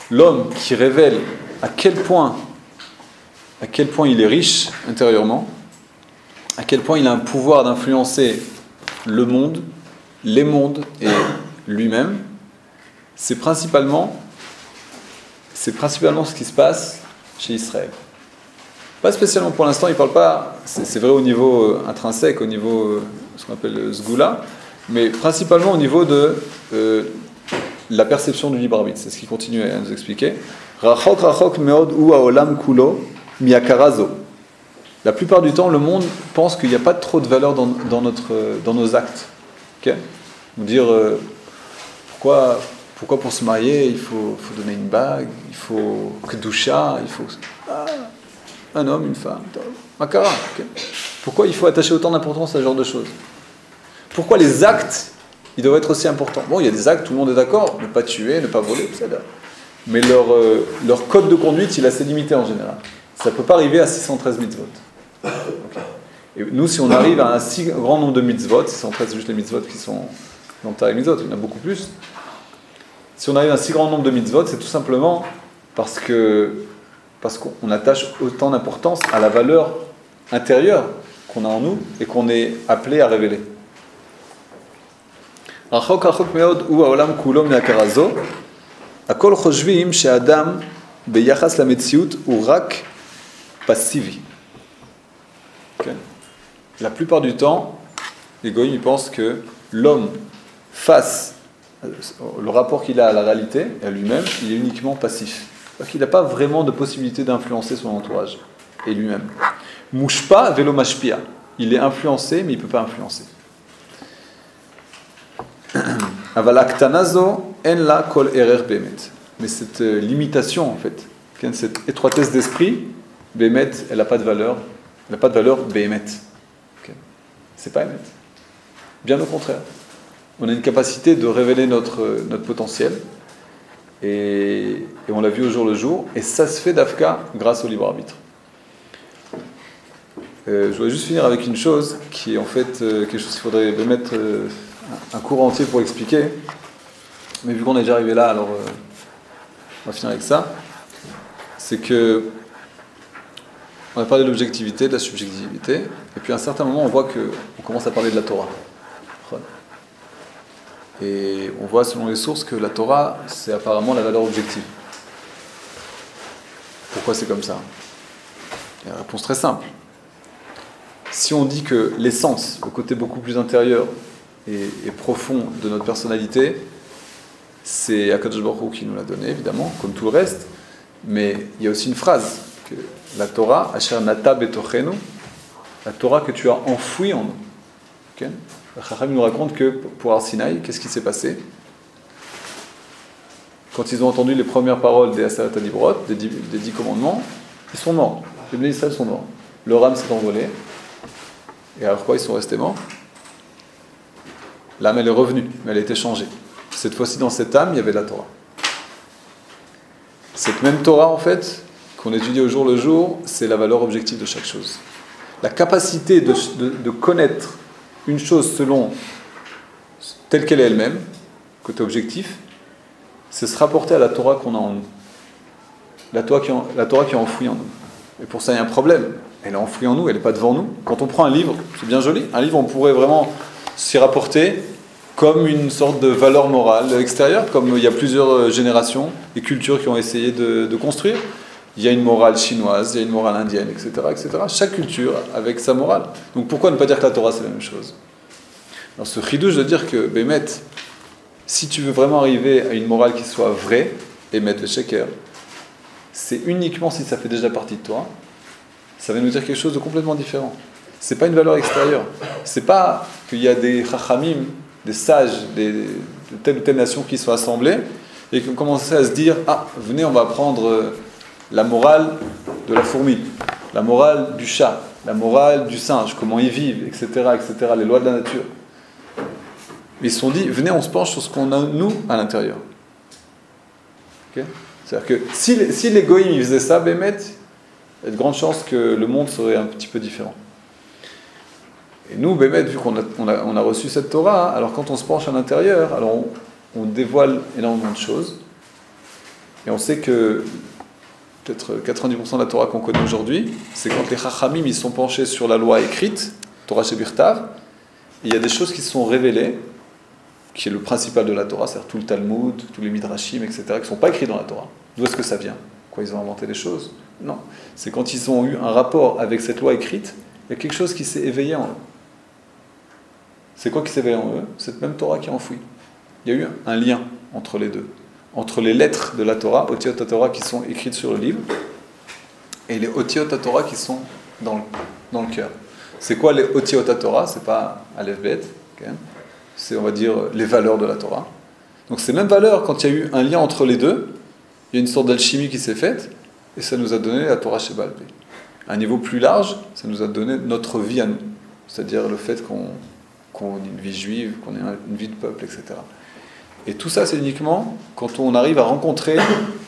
A: l'homme qui révèle à quel point il est riche intérieurement, à quel point il a un pouvoir d'influencer le monde, les mondes et lui-même, c'est principalement ce qui se passe chez Israël. Pas spécialement pour l'instant, il ne parle pas, c'est vrai au niveau intrinsèque, au niveau ce qu'on appelle Sgula, mais principalement au niveau de la perception du libre arbitre. C'est ce qu'il continue à nous expliquer. Rachok rachok meod ou haolam kulo miakarazo. La plupart du temps, le monde pense qu'il n'y a pas trop de valeur dans nos actes. Okay? Nous dire pourquoi pour se marier il faut donner une bague, il faut kedusha, il faut un homme, une femme, makara. Okay? Pourquoi il faut attacher autant d'importance à ce genre de choses? Pourquoi les actes ils doivent être aussi importants? Bon, il y a des actes, tout le monde est d'accord, ne pas tuer, ne pas voler, etc. Mais leur code de conduite, il est assez limité en général. Ça ne peut pas arriver à 613 mitzvot. Okay. Et nous, si on arrive à un si grand nombre de mitzvot, 613 c'est juste les mitzvot qui sont dans le Tarek mitzvot, il y en a beaucoup plus. Si on arrive à un si grand nombre de mitzvot, c'est tout simplement parce qu'on attache autant d'importance à la valeur intérieure qu'on a en nous et qu'on est appelé à révéler. רחוק רחוק מאוד הוא העולם כולו מהכרה זו. הכל חושבים שהאדם ביחס למציאות הוא רק פסיבי. Okay. La plupart du temps, les goïms pensent que l'homme, face le rapport qu'il a à la réalité et à lui-même, il est uniquement passif. Parce qu'il n'a pas vraiment de possibilité d'influencer son entourage et lui-même. Mouchpa velo mashpia. Il est influencé, mais il ne peut pas influencer. Mais cette limitation, en fait, cette étroitesse d'esprit, Bémet, elle n'a pas de valeur. Elle n'a pas de valeur Bémet. Okay. C'est pas Bémet. Bien au contraire. On a une capacité de révéler notre potentiel. Et on l'a vu au jour le jour. Et ça se fait d'Afka grâce au libre arbitre. Je voudrais juste finir avec une chose qui est en fait quelque chose qu'il faudrait mettre un cours entier pour expliquer. Mais vu qu'on est déjà arrivé là, alors on va finir avec ça. C'est que on a parlé de l'objectivité, de la subjectivité, et puis à un certain moment on voit qu'on commence à parler de la Torah. Et on voit selon les sources que la Torah, c'est apparemment la valeur objective. Pourquoi c'est comme ça? Il y a une réponse très simple. si on dit que l'essence, le côté beaucoup plus intérieur et profond de notre personnalité, c'est Akadosh Baruch Hu qui nous l'a donné, évidemment, comme tout le reste, mais il y a aussi une phrase, que la Torah, Asher Nata Betochenu, la Torah que tu as enfouie en nous. Okay? Le Chacham nous raconte que pour Har Sinaï, qu'est-ce qui s'est passé? Quand ils ont entendu les premières paroles des Aseret HaDibrot, des 10 commandements, ils sont morts. Les Bnei Israël sont morts. Leur âme s'est envolée. Et alors quoi, ils sont restés morts? L'âme, elle est revenue, mais elle a été changée. Cette fois-ci, dans cette âme, il y avait la Torah. Cette même Torah, en fait, qu'on étudie au jour le jour, c'est la valeur objective de chaque chose. La capacité de connaître une chose selon telle qu'elle est elle-même, côté objectif, c'est se rapporter à la Torah qu'on a en nous. La Torah qui est enfouie en nous. Et pour ça, il y a un problème. Elle est enfouie en nous, elle n'est pas devant nous. Quand on prend un livre, c'est bien joli. Un livre, on pourrait vraiment s'y rapporter comme une sorte de valeur morale extérieure, comme il y a plusieurs générations et cultures qui ont essayé de construire. Il y a une morale chinoise, il y a une morale indienne, etc., etc. Chaque culture avec sa morale. Donc pourquoi ne pas dire que la Torah c'est la même chose? Alors ce chidouche de dire que, Bémet, si tu veux vraiment arriver à une morale qui soit vraie, Bémet le sheker, c'est uniquement si ça fait déjà partie de toi, ça va nous dire quelque chose de complètement différent. C'est pas une valeur extérieure. C'est pas qu'il y a des chachamim, des sages de telle ou telle nation qui sont assemblés et qui ont commencé à se dire « Ah, venez, on va prendre la morale de la fourmi, la morale du chat, la morale du singe, comment ils vivent, etc., etc., les lois de la nature. » Ils se sont dit « Venez, on se penche sur ce qu'on a, nous, à l'intérieur. Okay ? » C'est-à-dire que si les goïms ils faisaient ça, Bémet, il y a de grandes chances que le monde serait un petit peu différent. Et nous, Bémet, vu qu'on a reçu cette Torah, alors quand on se penche à l'intérieur, alors on dévoile énormément de choses. Et on sait que peut-être 90% de la Torah qu'on connaît aujourd'hui, c'est quand les Chachamim ils sont penchés sur la loi écrite, Torah Shebirtav, il y a des choses qui se sont révélées, qui est le principal de la Torah, c'est-à-dire tout le Talmud, tous les Midrashim, etc., qui ne sont pas écrits dans la Torah. D'où est-ce que ça vient? Quoi, ils ont inventé des choses? Non. C'est quand ils ont eu un rapport avec cette loi écrite, il y a quelque chose qui s'est éveillé en eux. C'est quoi qui s'est éveillé en eux? Cette même Torah qui est enfouie. Il y a eu un lien entre les deux. Entre les lettres de la Torah, Otiot HaTorah qui sont écrites sur le livre, et les Otiot HaTorah qui sont dans le cœur. C'est quoi les Otiot HaTorah? C'est pas Aleph Bet, okay. C'est, on va dire, les valeurs de la Torah. Donc ces mêmes valeurs, quand il y a eu un lien entre les deux, il y a une sorte d'alchimie qui s'est faite, et ça nous a donné la Torah Sheba'al Peh. À un niveau plus large, ça nous a donné notre vie à nous. C'est-à-dire le fait qu'on ait une vie juive, qu'on ait une vie de peuple, etc. Et tout ça, c'est uniquement quand on arrive à rencontrer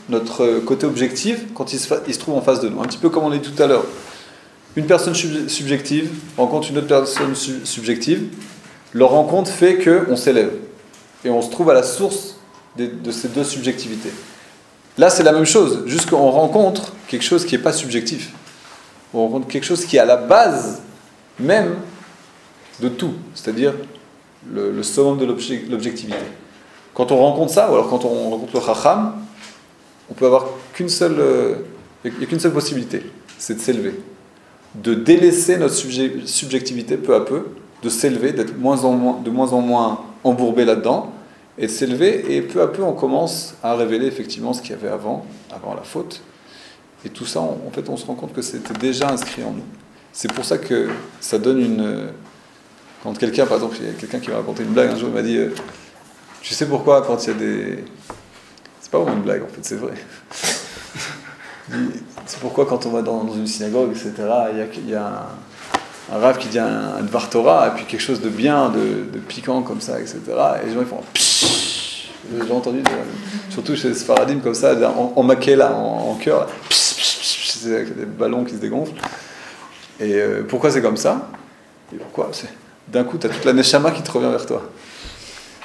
A: notre côté objectif, quand il se trouve en face de nous. Un petit peu comme on l'a dit tout à l'heure. Une personne subjective rencontre une autre personne subjective. Leur rencontre fait qu'on s'élève. Et on se trouve à la source de ces deux subjectivités. Là, c'est la même chose. Juste qu'on rencontre quelque chose qui n'est pas subjectif. On rencontre quelque chose qui est à la base même de tout. C'est-à-dire le summum de l'objectivité. Quand on rencontre ça, ou alors quand on rencontre le Chacham, on peut avoir qu'une seule possibilité, c'est de s'élever. De délaisser notre subjectivité peu à peu, de s'élever, d'être de moins en moins embourbé là-dedans, et de s'élever, et peu à peu on commence à révéler effectivement ce qu'il y avait avant la faute. Et tout ça, en fait, on se rend compte que c'était déjà inscrit en nous. C'est pour ça que ça donne une... Quand quelqu'un, par exemple, il y a quelqu'un qui m'a raconté une blague un jour, il m'a dit... Tu sais pourquoi quand il y a des... C'est pas vraiment une blague en fait, c'est vrai. C'est pourquoi quand on va dans une synagogue, etc., il y a un rav qui dit un Dvar Torah, et puis quelque chose de bien, de piquant comme ça, etc. Et les gens ils font pshhh. J'ai entendu, surtout chez les Sfaradim comme ça, en makela, en chœur, c'est avec des ballons qui se dégonflent. Et pourquoi c'est comme ça? Et pourquoi? D'un coup, tu as toute la neshama qui te revient vers toi.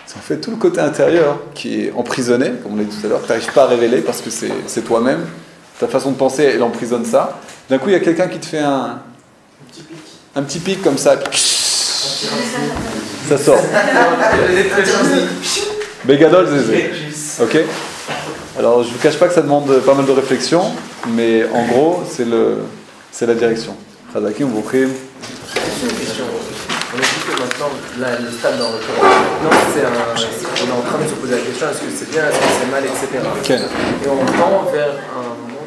A: C'est en fait tout le côté intérieur qui est emprisonné, comme on l'a dit tout à l'heure, que tu n'arrives pas à révéler parce que c'est toi-même, ta façon de penser, elle emprisonne ça. D'un coup, il y a quelqu'un qui te fait un petit pic comme ça, ça sort. Bégadol, zézé. Ok. Alors, je ne vous cache pas que ça demande pas mal de réflexion, mais en gros, c'est la direction. Chadakim, Boukhim.
D: juste une question. On a dit que maintenant, là, le stade dans lequel maintenant, on est en train de se poser la question est-ce que c'est bien, est-ce que c'est mal, etc.
A: Okay.
D: Et on tend vers un